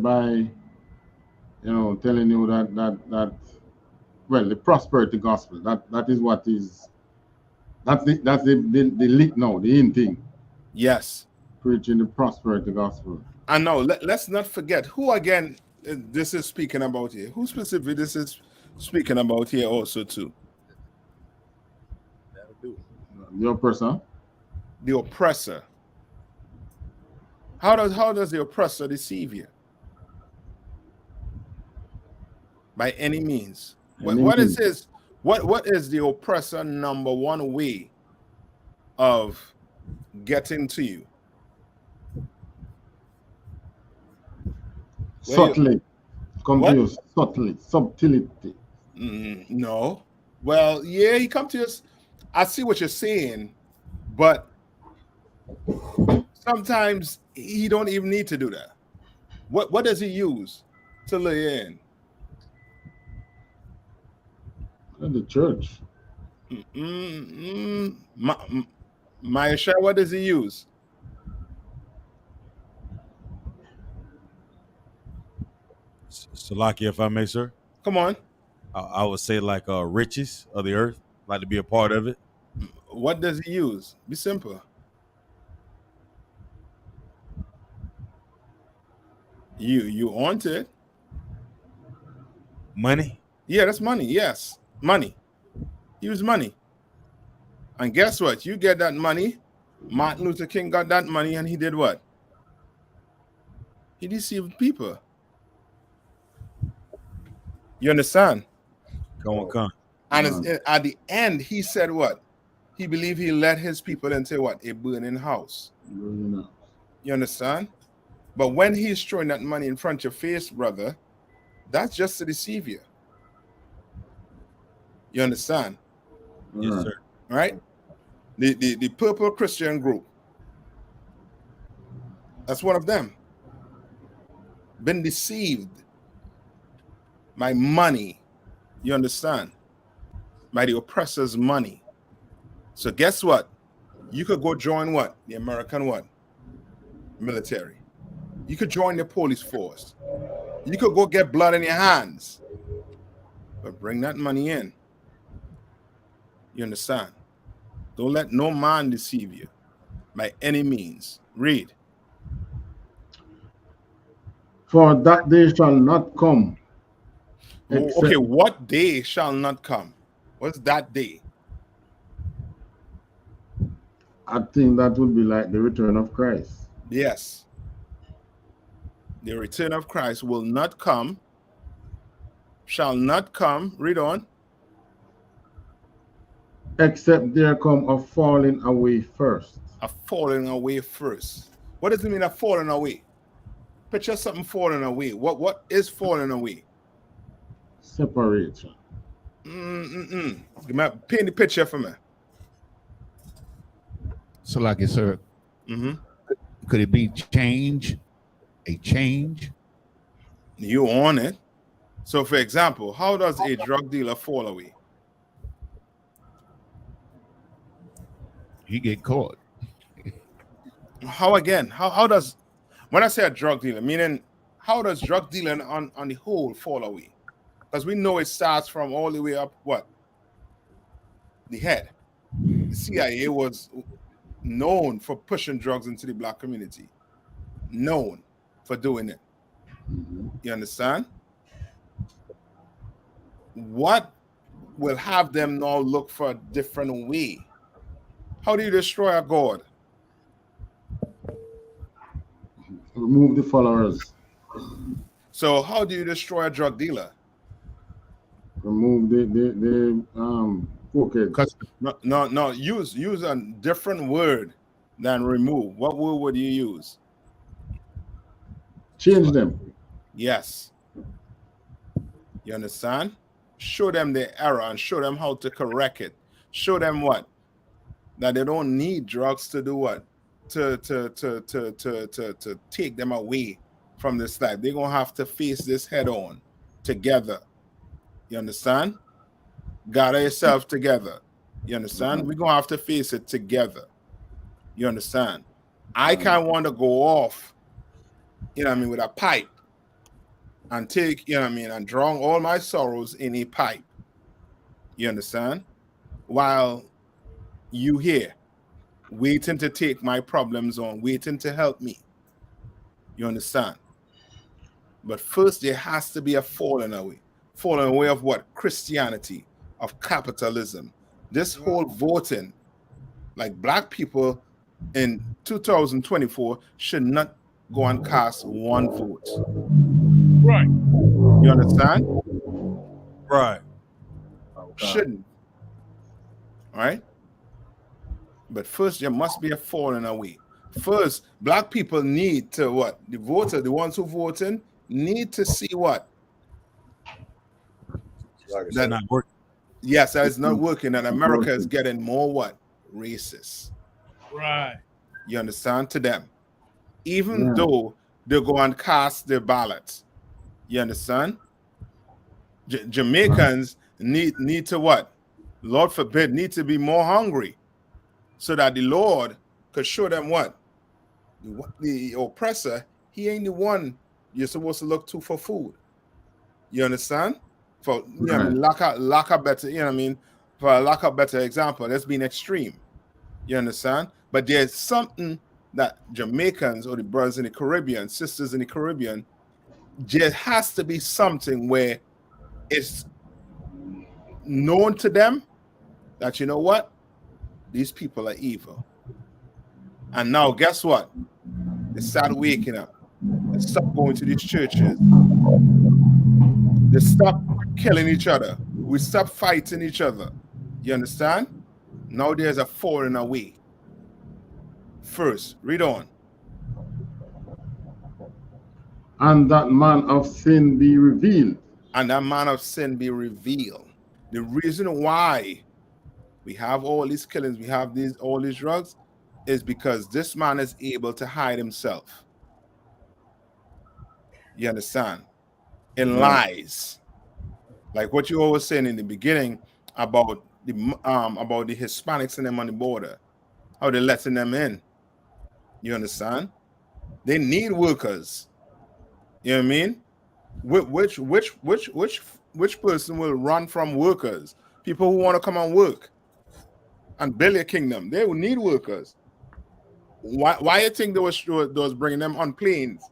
telling you that well, the prosperity gospel, that is what is that's the leak now, the in thing. Yes. Preaching the prosperity gospel. And now let's not forget who again this is speaking about here. Who specifically this is speaking about here also too? The oppressor. The oppressor. How does the oppressor deceive you? By any means. What is the oppressor number one way of getting to you? Subtly. Confused. Subtlety. No. Well, yeah, he come to us. I see what you're saying, but sometimes he don't even need to do that. What does he use to lay in? The church. Maisha, what does he use? Salaki, if I may, sir. Come on. I would say like riches of the earth, like to be a part of it. What does he use? Be simple. You want it? Money? Yeah, that's money. Yes, money. Use money. And guess what? You get that money. Martin Luther King got that money, and he did what? He deceived people. You understand? Come. And at the end, he said what? He believed he led his people into what? A burning house. You understand? But when he's throwing that money in front of your face, brother, that's just to deceive you. You understand? Yes, sir. Right? The purple Christian group. That's one of them. Been deceived by money. You understand? By the oppressor's money. So guess what? You could go join what? The American what? Military. You could join the police force. You could go get blood in your hands. But bring that money in. You understand? Don't let no man deceive you by any means. Read. For that day shall not come. Okay, what day shall not come? What's that day? I think that would be like the return of Christ. Yes. The return of Christ will not come, shall not come. Read on. Except there come a falling away first. A falling away first. What does it mean, a falling away? Picture something falling away. What is falling away? Separation. Paint the picture for me. So, like it, sir. Could it be change? A change? You own it. So, for example, how does a drug dealer fall away? he get caught. How again? How does, when I say a drug dealer, meaning how does drug dealing on the whole fall away? Because we know it starts from all the way up what? The head. The CIA was known for pushing drugs into the black community. Known for doing it. You understand? What will have them now look for a different way? How do you destroy a god? Remove the followers. So how do you destroy a drug dealer? Remove the cokeheads. No. Use a different word than remove. What word would you use? Change them. Yes. You understand? Show them the error and show them how to correct it. Show them what? That they don't need drugs to do what? To take them away from this life. They're gonna have to face this head on together. You understand? Gather yourself together. You understand? We're gonna have to face it together. You understand? I can't want to go off, you know what I mean, with a pipe and take, you know what I mean, and drown all my sorrows in a pipe. You understand? While you here, waiting to take my problems on, waiting to help me. You understand? But first, there has to be a falling away. Falling away of what? Christianity, of capitalism. This whole voting, like black people in 2024 should not go and cast one vote. Right. You understand? Right. Shouldn't. All right? But first, there must be a falling away. First, black people need to what? The voter, the ones who voting, need to see what? That's not working. Yes, that is not working. And America is getting more what? Racist. Right. You understand? To them. Even though they go and cast their ballots. You understand? Jamaicans need to what? Lord forbid, need to be more hungry so that the Lord could show them what? The oppressor, he ain't the one you're supposed to look to for food. You understand? For you know what I mean, lack of better, you know what I mean? For a lack of better example, that's been extreme. You understand? But there's something that Jamaicans or the brothers in the Caribbean, sisters in the Caribbean, there has to be something where it's known to them that, you know what? These people are evil. And now, guess what? They start waking up. They stop going to these churches. They stop killing each other. We stop fighting each other. You understand? Now there's a falling away. First, read on. And that man of sin be revealed. And that man of sin be revealed. The reason why we have all these killings, we have all these drugs, is because this man is able to hide himself. You understand? In lies. Like what you always saying in the beginning about the Hispanics and them on the border, how they're letting them in. You understand? They need workers. You know what I mean? Which person will run from workers? People who want to come and work and build a kingdom. They will need workers. Why you think they was bringing them on planes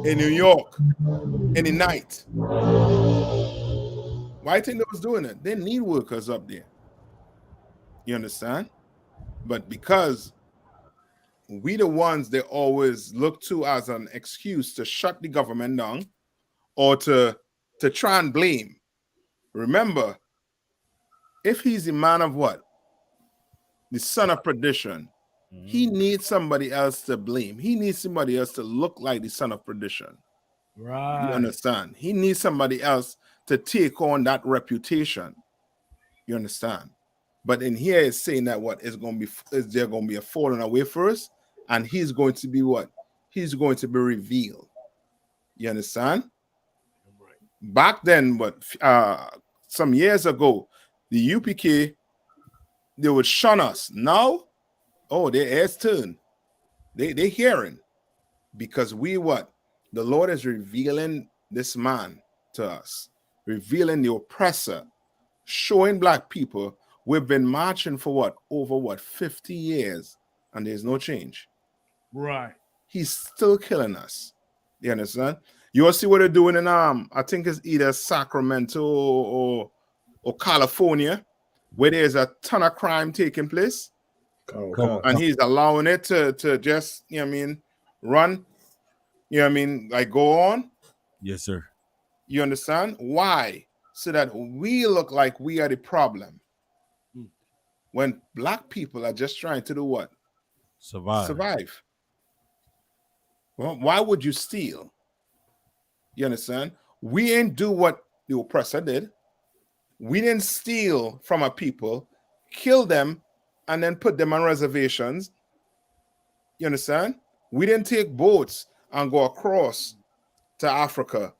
in New York in the night? Why you think they was doing it? They need workers up there. You understand? But because we the ones they always look to as an excuse to shut the government down or to try and blame. Remember, if he's the man of what? The son of perdition, he needs somebody else to blame. He needs somebody else to look like the son of perdition. Right. You understand? He needs somebody else to take on that reputation. You understand? But in here it's saying that what is going to be, is there going to be a falling away first, and he's going to be what? He's going to be revealed. You understand? Right. Back then, but some years ago, the UPK they would shun us. Now, oh, their ears turn. They hearing. Because we what? The Lord is revealing this man to us, revealing the oppressor, showing black people we've been marching for what? Over what? 50 years, and there's no change. Right. He's still killing us. You understand? You all see what they're doing in I think it's either Sacramento or California, where there's a ton of crime taking place. And he's allowing it to just, you know what I mean, run, you know what I mean, like go on. Yes, sir. You understand? Why? So that we look like we are the problem. When black people are just trying to do what? Survive. Well, why would you steal? You understand? We ain't do what the oppressor did. We didn't steal from our people, kill them, and then put them on reservations. You understand? We didn't take boats and go across to Africa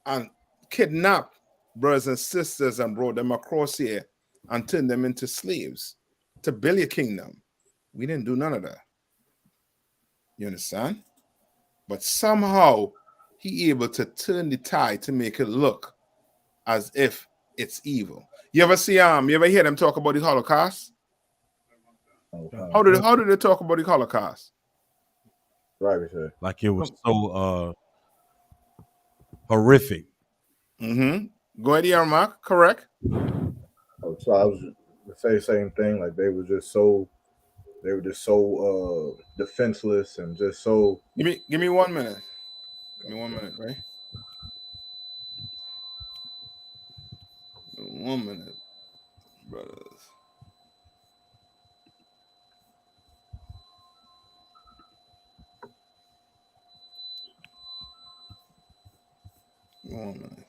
and kidnap brothers and sisters and brought them across here and turn them into slaves to build a kingdom. We didn't do none of that. You understand? But somehow he able to turn the tide to make it look as if it's evil. You ever see you ever hear them talk about the Holocaust? How did they talk about the Holocaust? Right, like it was so horrific. Go ahead, Mark. Correct. So I was to say the same thing. Like they were just so defenseless and just so. Give me 1 minute. Give me 1 minute, right? 1 minute, brothers. One minute.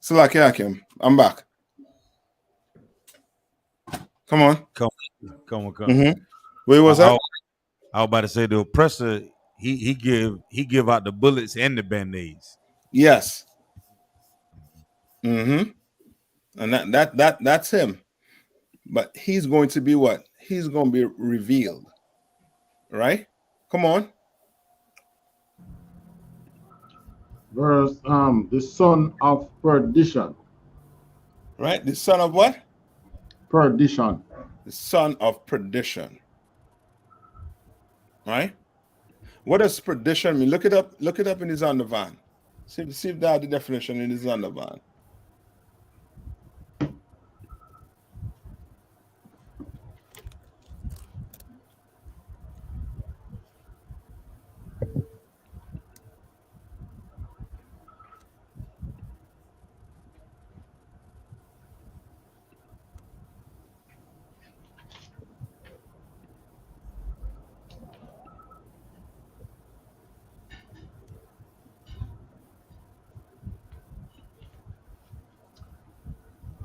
Salaki Hakim, I'm back. Come on. Come. Where was that? I was about to say the oppressor, he give out the bullets and the band-aids. Yes. And that's him. But he's going to be what? He's going to be revealed. Right? Come on. Verse the son of perdition. Right? The son of what? Perdition. The son of perdition. Right? What does perdition mean? Look it up in the Zondervan. See if that the definition in the Zondervan.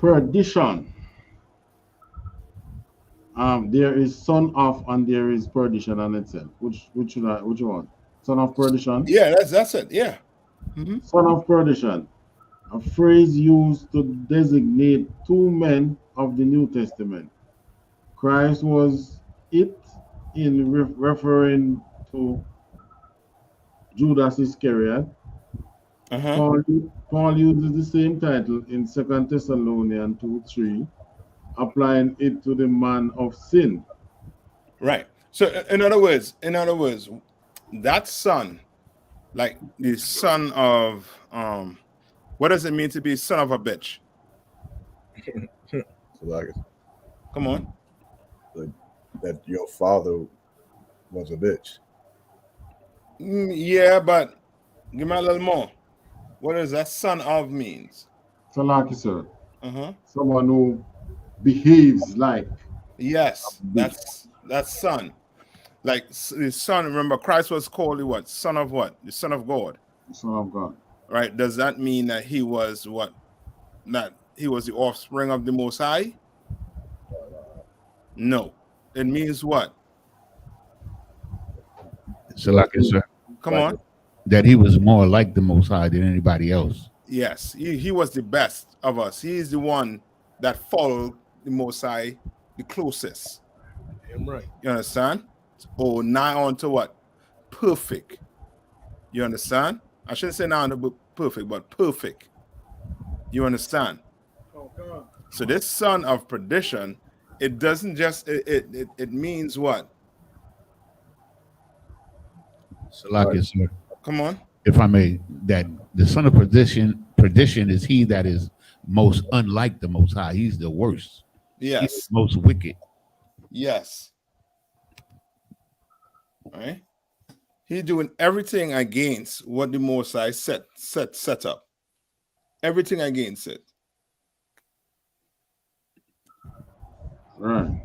Perdition. There is son of and there is perdition on itself. Which one? Son of perdition? Yeah, that's it. Yeah. Son of perdition. A phrase used to designate two men of the New Testament. Christ was it in referring to Judas Iscariot. Paul uses the same title in 2 Thessalonians 2:3 applying it to the man of sin. Right. So in other words, that son, like the son of what does it mean to be son of a bitch? Come on. That your father was a bitch. Yeah, but give me a little more. What does that son of means? So like sir, Uh-huh. someone who behaves like. Yes, that's son. Like the son, remember Christ was called the what? Son of what? The son of God. The son of God. Right? Does that mean that he was what? That he was the offspring of the Most High? No. It means what? So like I said, Come on. that he was more like the Most High than anybody else. Yes, he was the best of us. He is the one that followed the Most High the closest. Damn right. You understand? Or nigh on to what? Perfect. You understand? I shouldn't say nigh on to perfect, but perfect. You understand? Oh, God. So this son of perdition, it doesn't just it means what? So like I said, Come on. if I may, that the son of perdition is he that is most unlike the Most High. He's the worst. Yes. He's the most wicked. Yes. Right? He's doing everything against what the Most High set up. Everything against it. Right.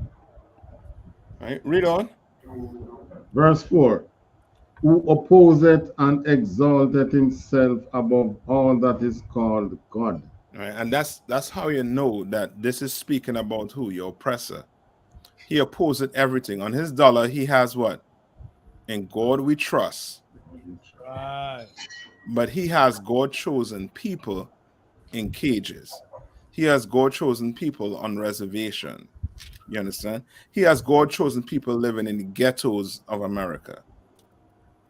Right? Read on. Verse 4. Who opposeth and exalteth himself above all that is called God. Right? And that's how you know that this is speaking about who? Your oppressor. He opposes everything. On his dollar, he has what? In God we trust. Right. But he has God chosen people in cages. He has God chosen people on reservation. You understand? He has God chosen people living in the ghettos of America.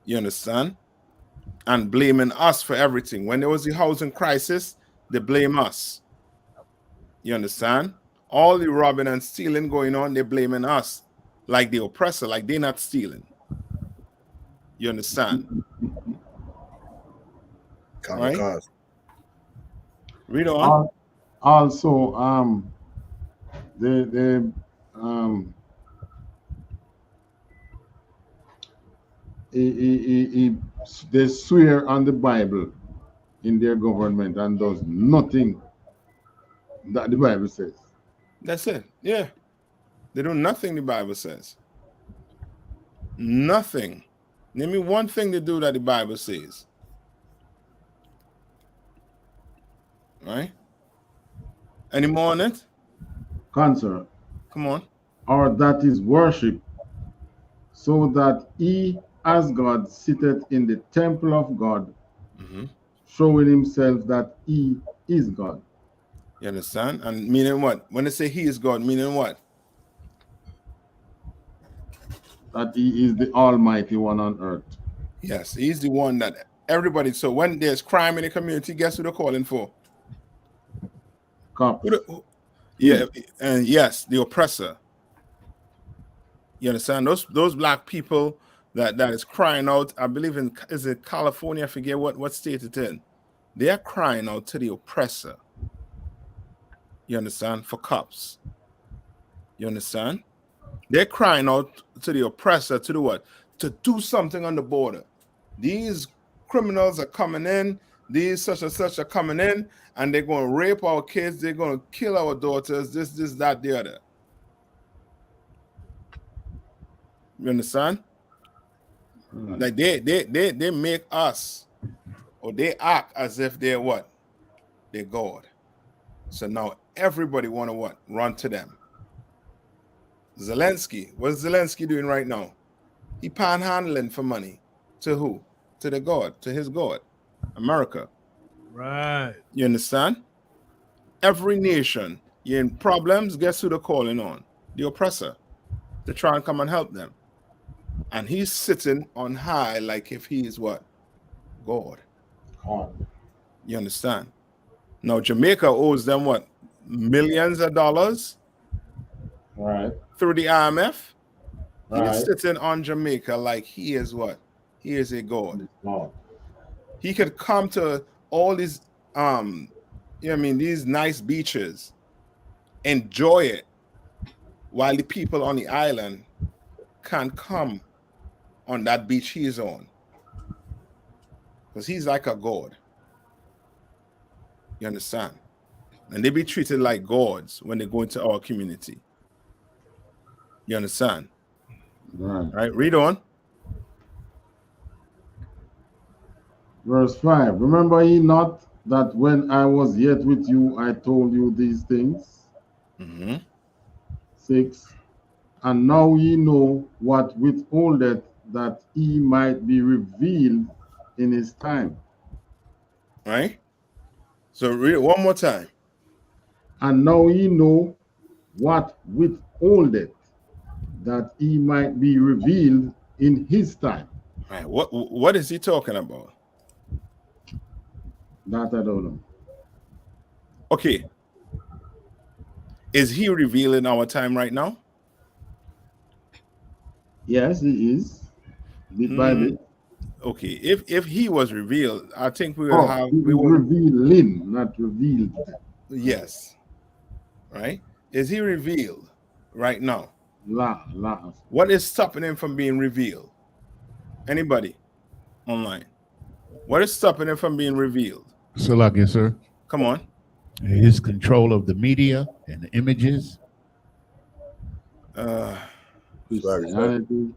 You understand? And blaming us for everything. When there was the housing crisis, they blame us. You understand? All the robbing and stealing going on, they're blaming us like the oppressor, like they're not stealing. You understand? Right? Read on. Also, they swear on the Bible in their government and does nothing that the Bible says. That's it. Yeah. They do nothing the Bible says. Nothing. Name me one thing they do that the Bible says. Right? Any more on it? Concern. Come on. Or that is worship, so that he as God sitteth in the temple of God, showing himself that he is God. You understand? And meaning what? When they say he is God, meaning what? That he is the Almighty One on earth. Yes, he's the one that everybody. So when there's crime in the community, guess who they're calling for? Cops. Yeah, and yes, the oppressor. You understand? Those black people that is crying out. I believe is it California? I forget what state it's in. They are crying out to the oppressor. You understand? For cops. You understand? They're crying out to the oppressor to do what? To do something on the border. These criminals are coming in. These such and such are coming in, and they're going to rape our kids. They're going to kill our daughters. This, that, the other. You understand? Like they make us, or they act as if they're what? They're God. So now everybody want to what? Run to them. Zelensky, what's Zelensky doing right now? He panhandling for money. To who? To the God, to his God, America. Right. You understand? Every nation, you're in problems, guess who they're calling on? The oppressor. To try and come and help them. And he's sitting on high like if he is what? God. You understand? Now Jamaica owes them what? Millions of dollars. Right. through the IMF. He is Right. sitting on Jamaica like he is what? He is a god. Oh. He could come to all these these nice beaches, enjoy it, while the people on the island can't come on that beach he's on. Because he's like a god. You understand? And they be treated like gods when they go into our community. You understand? Right. Right? Read on. Verse 5. Remember ye not that when I was yet with you, I told you these things? 6. And now ye know what withholdeth, that he might be revealed in his time. Right? So read it one more time. And now ye know what withholdeth, that he might be revealed in his time. Right. What is he talking about? That I don't know. Okay. Is he revealing our time right now? Yes, he is. Bit by bit. Okay. If he was revealed, I think we will have revealing, not revealed. Yes. Right? Is he revealed right now? La. What is stopping him from being revealed? Anybody online? What is stopping him from being revealed? Salakia, sir. Come on. His control of the media and the images. Christianity.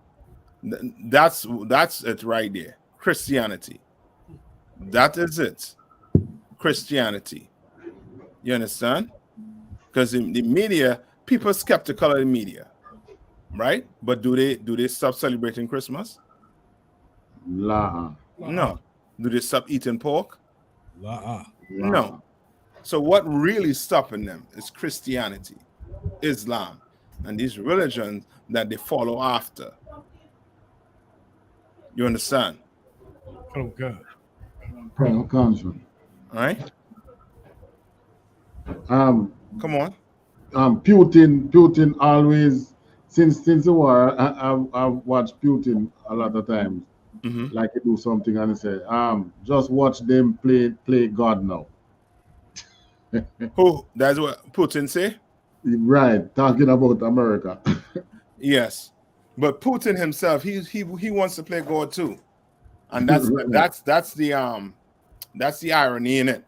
That's it right there. Christianity. That is it. Christianity. You understand? Because the media, people are skeptical of the media, right? But do they stop celebrating Christmas? La. No. Do they stop eating pork? La. No. So what really stopping them is Christianity, Islam, and these religions that they follow after. You understand? Oh God. Country. All right. Come on. Putin always since the war. I've watched Putin a lot of times. Like he do something and he say, just watch them play God now. Who? That's what Putin say? Right, talking about America. Yes, but Putin himself, he wants to play God too, and that's the irony in it.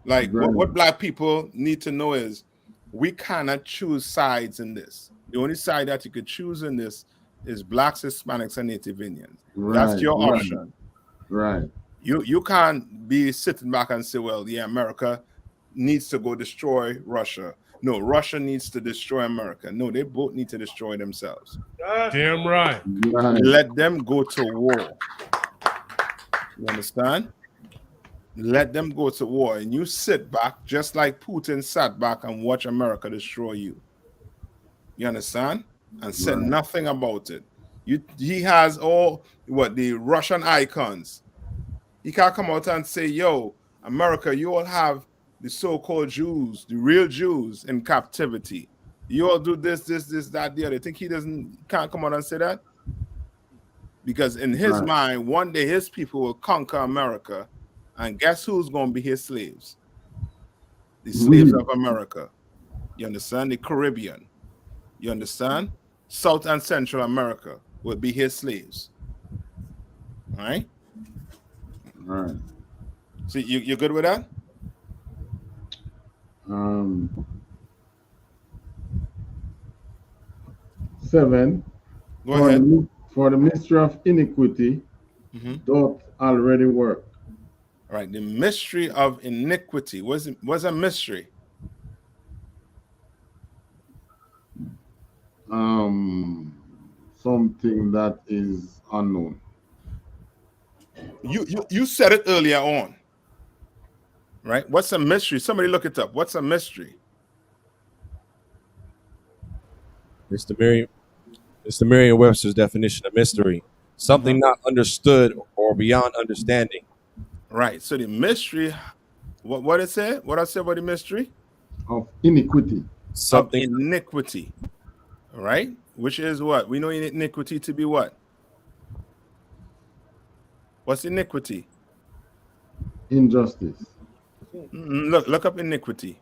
Like what black people need to know is we cannot choose sides in this. The only side that you could choose in this is blacks, Hispanics, and Native Indians. That's your option. Right. You can't be sitting back and say, well, yeah, America needs to go destroy Russia. No, Russia needs to destroy America. No, they both need to destroy themselves. Damn right. Let them go to war. You understand? Let them go to war. And you sit back just like Putin sat back and watch America destroy you. You understand? And said nothing about it. He has all the Russian icons. He can't come out and say, yo, America, you all have the so-called Jews, the real Jews in captivity. You all do this, that, the other. Think he can't come out and say that? Because in his mind, one day his people will conquer America, and guess who's going to be his slaves? The slaves of America. You understand? The Caribbean. You understand? South and Central America will be his slaves. All right? All right. So you're good with that? 7. Go ahead. For the mystery of iniquity doth already work. All right. The mystery of iniquity was a mystery. Something that is unknown. You said it earlier on. Right? What's a mystery? Somebody look it up. What's a mystery? Mr. Merriam-Webster's definition of mystery: something not understood or beyond understanding. Right. So the mystery, what it said? What I said about the mystery? Of iniquity. Something of iniquity. right? Which is what? We know iniquity to be what? What's iniquity? Injustice. Look up iniquity.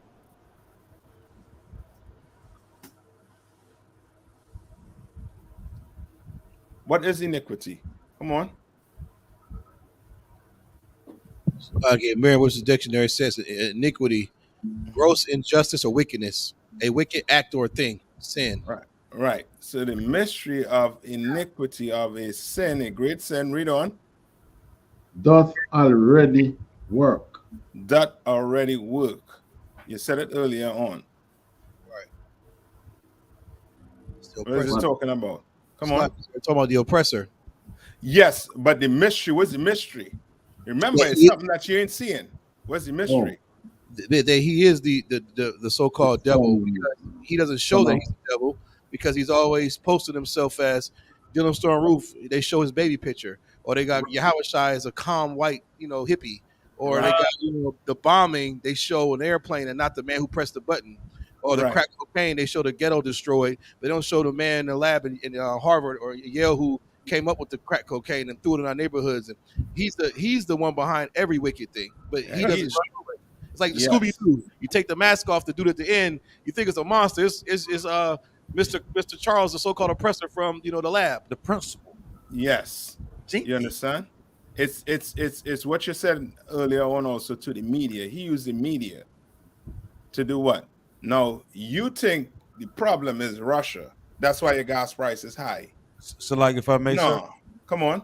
What is iniquity? Come on. Again, Merriam-Webster's dictionary says iniquity, gross injustice or wickedness, a wicked act or thing, sin. Right. So the mystery of iniquity of a sin, a great sin, read on. Doth already work. Doth already work. You said it earlier on. Right. What is it talking about? Come on. We're talking about the oppressor. Yes, but the mystery, what's the mystery? Remember, it's something that you ain't seeing. What's the mystery? That he is the so-called devil. Because he doesn't show that he's the devil because he's always posted himself as Dylan Storm Roof. They show his baby picture, or they got Yahawashi as a calm white, hippie, or they got the bombing. They show an airplane and not the man who pressed the button, or the crack cocaine. They show the ghetto destroyed. They don't show the man in the lab in Harvard or Yale who came up with the crack cocaine and threw it in our neighborhoods. And he's the one behind every wicked thing, but he doesn't show it. It's like the Scooby-Doo. You take the mask off, the dude at the end, you think it's a monster. It's Mr. Charles, the so-called oppressor from the lab, the principal. Yes. You understand? It's what you said earlier on also to the media. He used the media to do what? Now, you think the problem is Russia. That's why your gas price is high. So, like, if I may, sir, come on.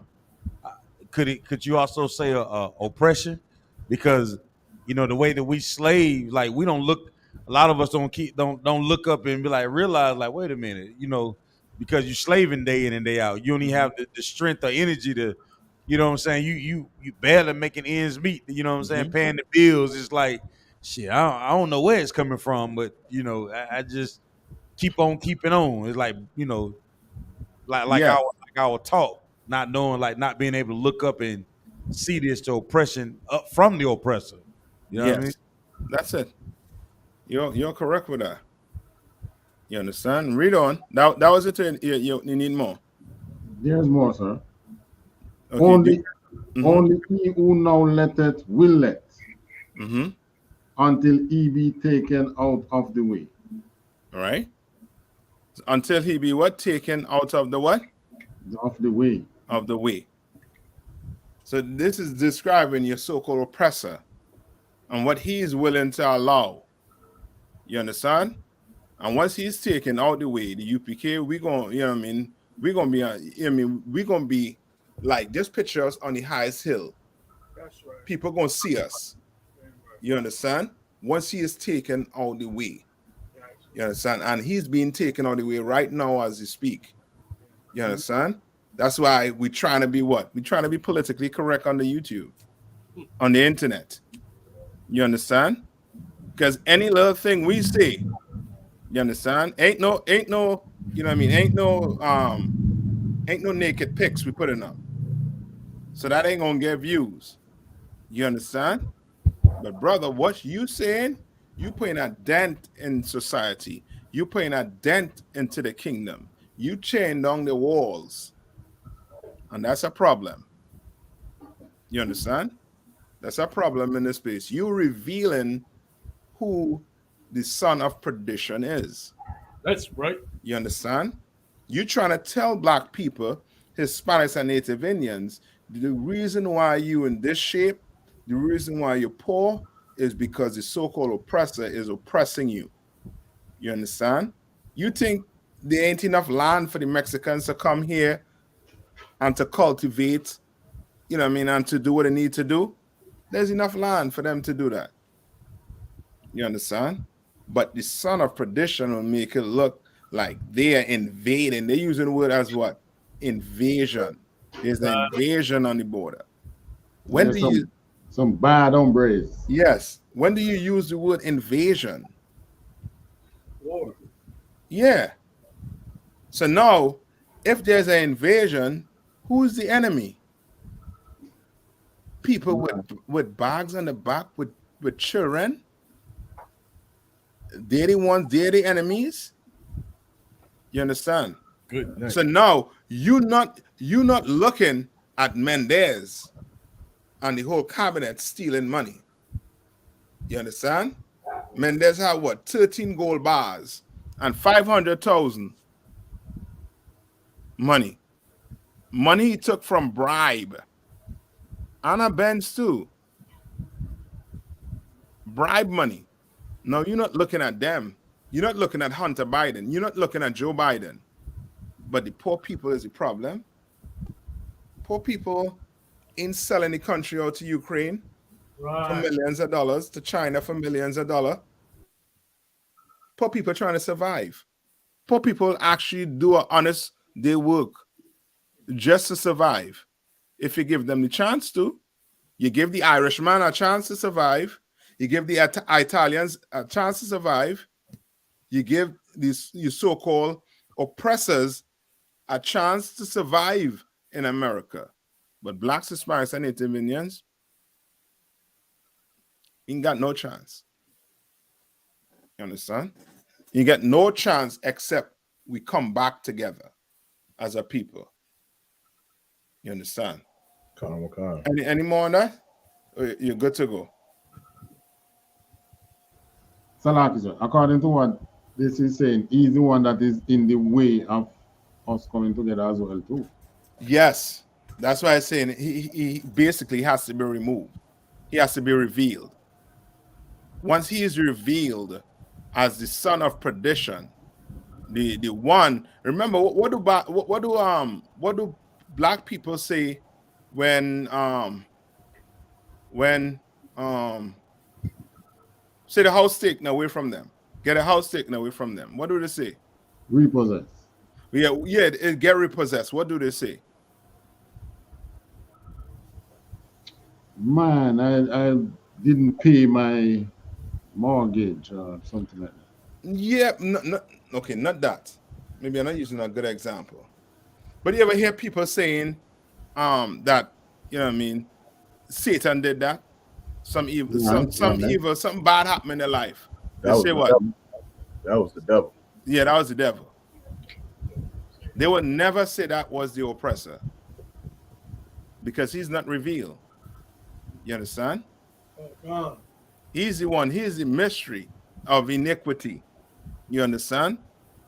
Could you also say oppression? Because the way that we slave, like we don't look. A lot of us don't look up and be like realize like, wait a minute, because you're slaving day in and day out. You don't even have the strength or energy to, what I'm saying. You barely making ends meet. You know what I'm saying? Paying the bills. It's like shit. I don't know where it's coming from, but I just keep on keeping on. It's like like our talk, not knowing, like not being able to look up and see this to oppression up from the oppressor. You know what I mean? That's it. You're correct with that. You understand? Read on. That was it. You need more. There's more, sir. Okay, only he who now letteth will let until he be taken out of the way. All right. Until he be what? Taken out of the what? Of the way. Of the way. So this is describing your so-called oppressor and what he is willing to allow. You understand? And once he's taken out the way, the UPK, we're gonna be like, just picture us on the highest hill. That's right. People gonna see us. You understand? Once he is taken out the way. You understand? And he's being taken out the way right now as we speak. You understand? That's why we're trying to be what? We're trying to be politically correct on the YouTube, on the internet. You understand? Because any little thing we say, you understand? Ain't no, you know what I mean? Ain't no naked pics we putting up. So that ain't gonna get views. You understand? But brother, what you saying? You putting a dent in society. You putting a dent into the kingdom. You chain down the walls. And that's a problem. You understand? That's a problem in this space. You revealing who the son of perdition is. That's right. You understand? You trying to tell black people, Hispanics and Native Indians, the reason why you in this shape, the reason why you're poor is because the so-called oppressor is oppressing you. You understand? You think there ain't enough land for the Mexicans to come here and to cultivate, and to do what they need to do? There's enough land for them to do that. You understand? But the son of perdition will make it look like they are invading. They're using the word as what? Invasion. There's an invasion on the border. When do you... Some bad hombres. Yes. When do you use the word invasion? War. Yeah. So now, if there's an invasion, who's the enemy? People with bags on the back with children? They're the ones, they're the enemies? You understand? Good night. So now you not looking at Mendez and the whole cabinet stealing money. You understand? Mendez had what? 13 gold bars and 500,000 money. Money he took from bribe. Anna Benz too. Bribe money. Now you're not looking at them. You're not looking at Hunter Biden. You're not looking at Joe Biden. But the poor people is the problem. Poor people ain't selling the country out to Ukraine for millions of dollars, to China for millions of dollars. Poor people trying to survive. Poor people actually do an honest day work just to survive. If you give them the chance to, you give the Irishman a chance to survive. You give the Italians a chance to survive. You give these so-called oppressors a chance to survive in America. But blacks, Hispanics, and Native Indians ain't got no chance. You understand? You get no chance except we come back together as a people. You understand? Any more on that? You're good to go. Salaki, sir, according to what this is saying, he's the one that is in the way of us coming together as well too. Yes, that's why I'm saying he basically has to be removed. He has to be revealed. Once he is revealed as the son of perdition, the one. Remember what do black people say when say the house taken away from them, get a house taken away from them? What do they say? Repossess. Yeah, it get repossessed. What do they say? Man, I didn't pay my mortgage or something like that. Yeah, okay, not that. Maybe I'm not using a good example. But you ever hear people saying that, you know what I mean, Satan did that? Some evil, something bad happened in their life. They say what? That was the devil. Yeah, that was the devil. They would never say that was the oppressor because he's not revealed. You understand? He's the one. He's the mystery of iniquity. You understand?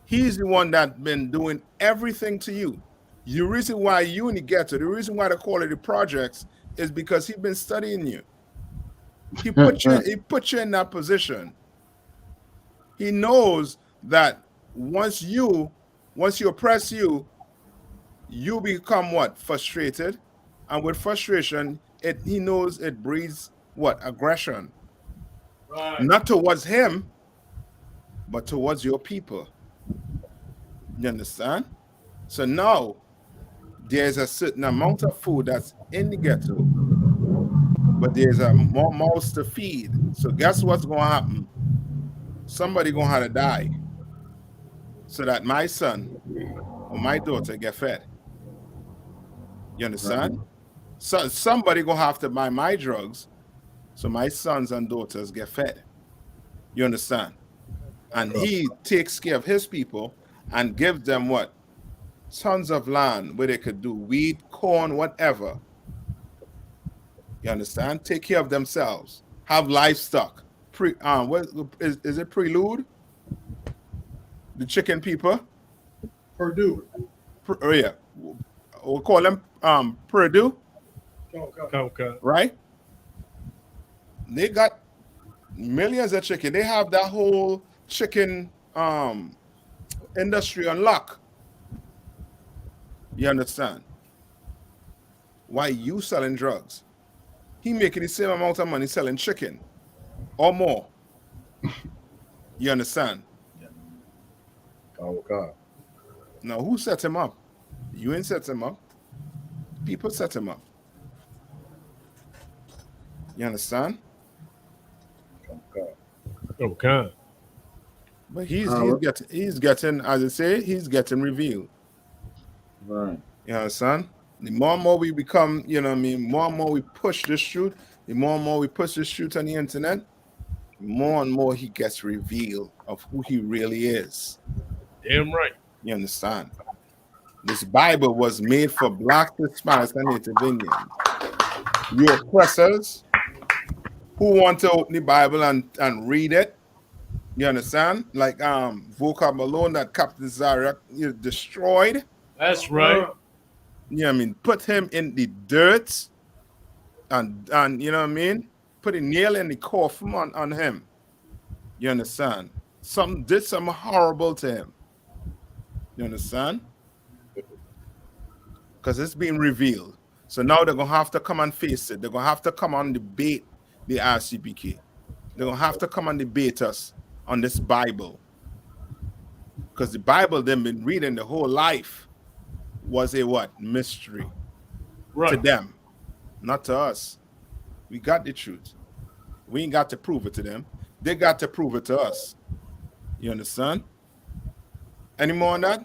He's the one that's been doing everything to you. The reason why you in the ghetto, the reason why they call it the projects is because he's been studying you. He put you in that position. He knows that once you oppress you, you become what? Frustrated. And with frustration, he knows it breeds what? Aggression. Right. Not towards him, but towards your people. You understand? So now there's a certain amount of food that's in the ghetto, but there's a more mouths to feed. So guess what's going to happen? Somebody going to have to die so that my son or my daughter get fed. You understand? Right. So somebody going to have to buy my drugs so my sons and daughters get fed. You understand? And he takes care of his people and gives them what? Tons of land where they could do wheat, corn, whatever. You understand? Take care of themselves. Have livestock. What is it? Prelude? The chicken people? Purdue. Yeah. We'll call them Purdue. Okay. Right? They got millions of chicken. They have that whole chicken industry on lock. You understand? Why you selling drugs? He making the same amount of money selling chicken or more. You understand? Yeah. Oh God. Now who set him up? You ain't set him up. People set him up. You understand? Okay. But he's getting, as I say, he's getting revealed. Right. You understand? The more and more we become, you know what I mean, more and more we push this truth, the more and more we push this truth on the internet, more and more he gets revealed of who he really is. Damn right. You understand? This Bible was made for Blacks, Hispanics, and Native Indians. You oppressors who want to open the Bible and read it, you understand? Like Vocab Malone that Captain Zarak destroyed. That's right. You know what I mean? Put him in the dirt and you know what I mean? Put a nail in the coffin on him. You understand? Did something horrible to him. You understand? Because it's being revealed. So now they're gonna have to come and face it. They're gonna have to come and debate the I.S.U.P.K. They're gonna have to come and debate us on this Bible. Because the Bible they've been reading the whole life was a what? Mystery. Right. To them, not to us. We got the truth. We ain't got to prove it to them. They got to prove it to us. You understand? Any more on that?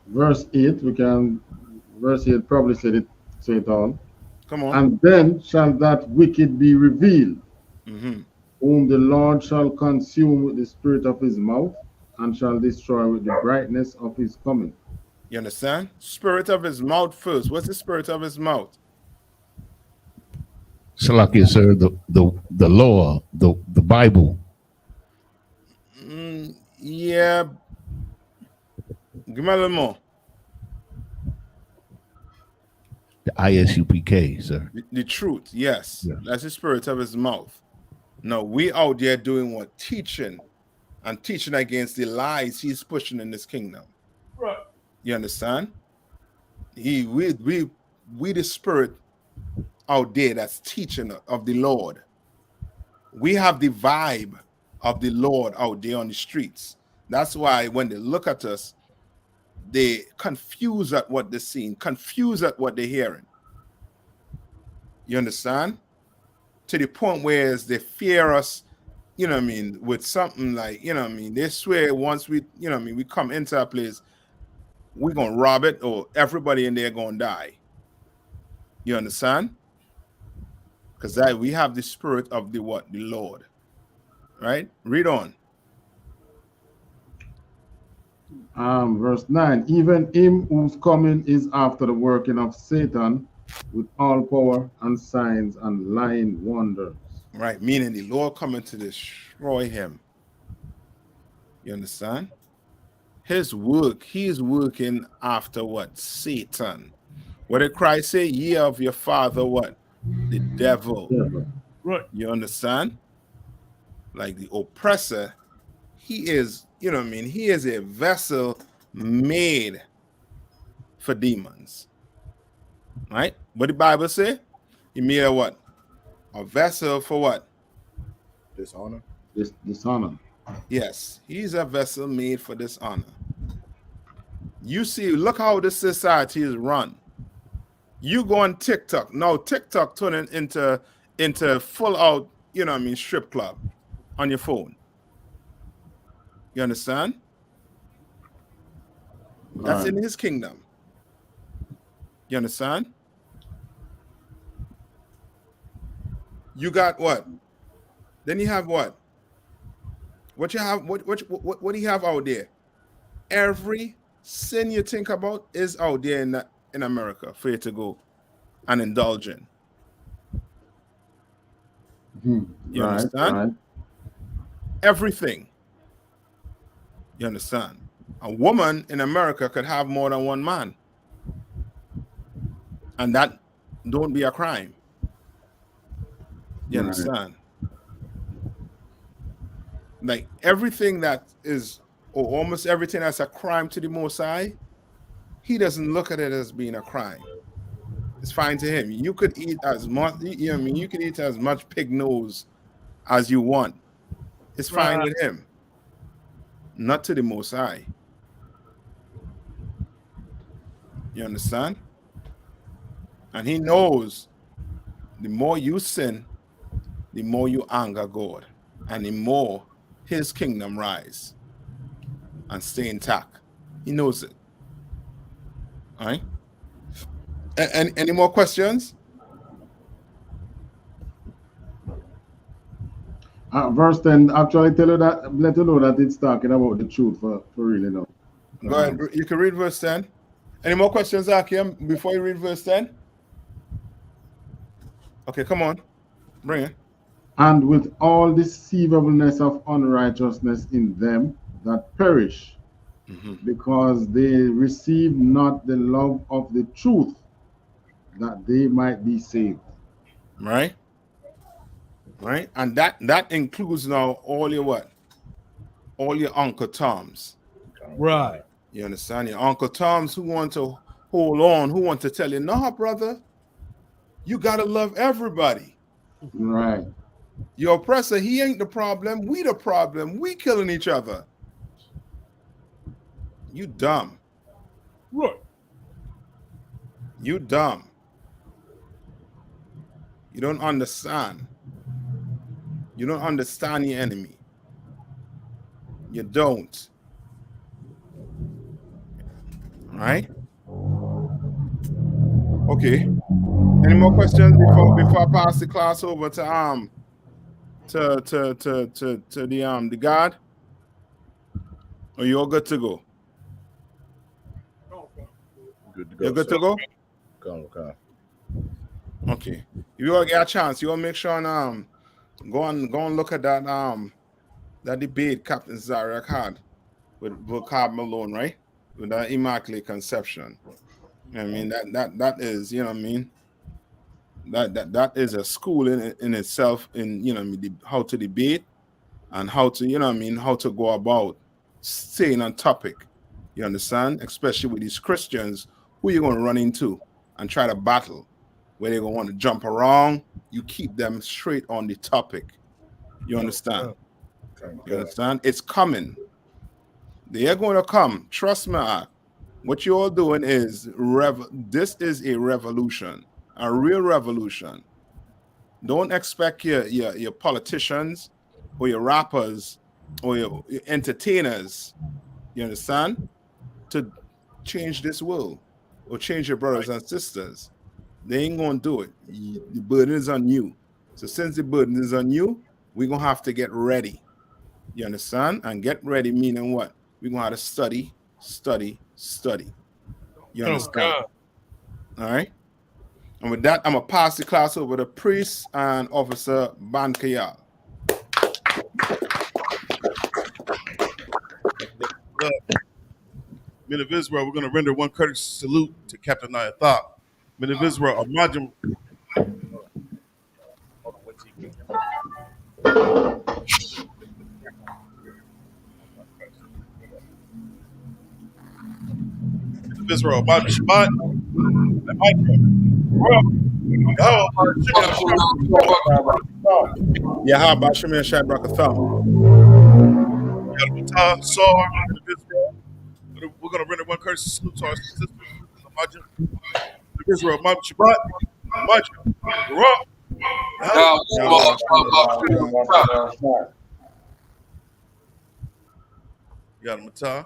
Verse 8, verse 8 probably say it all. Come on. And then shall that wicked be revealed, Mm-hmm. whom the Lord shall consume with the spirit of his mouth, and shall destroy with the brightness of his coming. You understand? Spirit of his mouth first. What's the spirit of his mouth? Salakia, sir, the law, the Bible. Yeah. Give me a little more. The I.S.U.P.K, sir. The truth, yes. Yeah. That's the spirit of his mouth. No, we out there doing what? Teaching. And teaching against the lies he's pushing in this kingdom. Right. You understand? We the spirit out there that's teaching of the Lord. We have the vibe of the Lord out there on the streets. That's why when they look at us, they confuse at what they're seeing, confuse at what they're hearing. You understand? To the point where they fear us, you know what I mean, with something like, you know what I mean, they swear once we, you know what I mean, we come into a place, we're going to rob it or everybody in there going to die. You understand? Because we have the spirit of the what? The Lord. Right? Read on. Verse 9, even him whose coming is after the working of Satan with all power and signs and lying wonders. Right, meaning the Lord coming to destroy him. You understand? His work, he is working after what? Satan. What did Christ say? Ye of your father what? The devil. Right. You understand? Like the oppressor, he is, you know what I mean? He is a vessel made for demons. Right? What the Bible say? He made a what? A vessel for what? Dishonor. Dishonor. Yes, he's a vessel made for dishonor. You see, look how this society is run. You go on TikTok. Now TikTok turning into full out, you know what I mean, strip club on your phone. You understand? That's in his kingdom. You understand? You got what? Then you have what? What you have? What do you have out there? Every sin you think about is out there in America for you to go and indulge in. You understand? Right. Everything. You understand? A woman in America could have more than one man. And that don't be a crime. You understand? Like everything that is, or almost everything that's a crime to the Most High, he doesn't look at it as being a crime. It's fine to him. You could eat as much, you know what I mean? You could eat as much pig nose as you want. It's fine with him. Not to the Most High. You understand? And he knows the more you sin, the more you anger God, and the more his kingdom rise and stay intact. He knows it. All right? Any more questions? Verse 10 actually tell you that, let you know that it's talking about the truth for really now. Go ahead. You can read verse 10. Any more questions, Akim, before you read verse 10? Okay, come on. Bring it. And with all deceivableness of unrighteousness in them that perish, because they receive not the love of the truth, that they might be saved. Right? Right? And that includes now all your what? All your Uncle Toms. Right. You understand? Your Uncle Toms who want to hold on, who want to tell you, nah, brother, you gotta love everybody. Right. Your oppressor, he ain't the problem. We the problem. We killing each other. You dumb. Right. You dumb. You don't understand. You don't understand your enemy. You don't. All right. Okay. Any more questions before I pass the class over to the God? Are you all good to go? Good to go. You're good to go? Okay. Okay. If you all get a chance, you all make sure and go and look at that debate Captain Zarek had with Vocab Malone, right? With that Immaculate Conception. I mean that is, you know what I mean? That is a school in itself in, you know, how to debate and how to, you know what I mean, how to go about staying on topic. You understand? Especially with these Christians who you're going to run into and try to battle, where they're going to want to jump around. You keep them straight on the topic. You understand? You understand? It's coming. They are going to come. Trust me. What you're all doing is this is a revolution, a real revolution. Don't expect your politicians or your rappers or your entertainers, you understand, to change this world or change your brothers and sisters. They ain't gonna do it. The burden is on you. So since the burden is on you, we're gonna have to get ready. You understand? And get ready meaning what? We're gonna have to study, study, study. You understand? All right. And with that, I'm gonna pass the class over to Priest and Officer Bankayal. Men of Israel, we're going to render one courteous salute to Captain Nayathaq. Men of Israel, Imagine. Men of Israel, Imagine Shabbat. Yahweh Shemir Shad Brakatham. We're going to render one courteous salute to our sisters. Imagine Israel, Imagine Shabbat. Imagine. Yahammata.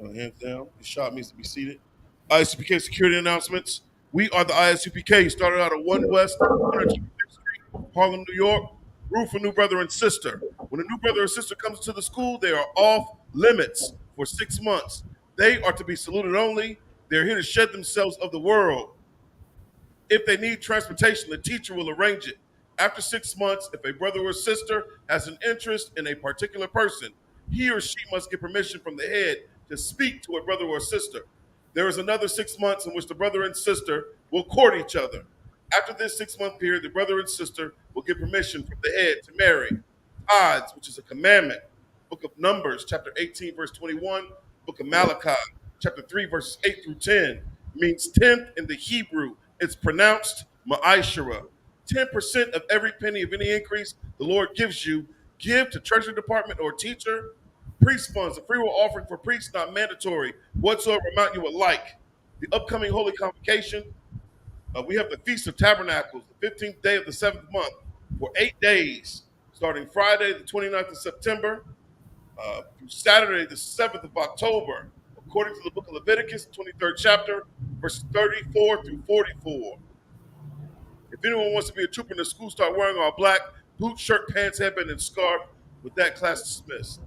Hands down. The shot needs to be seated. I.S.U.P.K. security announcements. We are the I.S.U.P.K. Started out at 1 West 125th Street, Harlem, New York. Rule for new brother and sister. When a new brother or sister comes to the school, they are off limits for 6 months. They are to be saluted only. They're here to shed themselves of the world. If they need transportation, the teacher will arrange it. After 6 months, if a brother or sister has an interest in a particular person, he or she must get permission from the head to speak to a brother or sister. There is another 6 months in which the brother and sister will court each other. After this 6-month period, the brother and sister will get permission from the head to marry. Tithes, which is a commandment. Book of Numbers, chapter 18, verse 21. Book of Malachi, chapter 3, verses 8 through 10, means 10th in the Hebrew. It's pronounced ma'ashara. 10% of every penny of any increase the Lord gives you, give to treasury department or teacher. Priest funds, a free will offering for priests, not mandatory, whatsoever amount you would like. The upcoming Holy Convocation, we have the Feast of Tabernacles, the 15th day of the 7th month, for 8 days, starting Friday, the 29th of September, through Saturday, the 7th of October, according to the book of Leviticus, 23rd chapter, verses 34 through 44. If anyone wants to be a trooper in the school, start wearing all black, boot, shirt, pants, headband, and scarf. With that, class dismissed.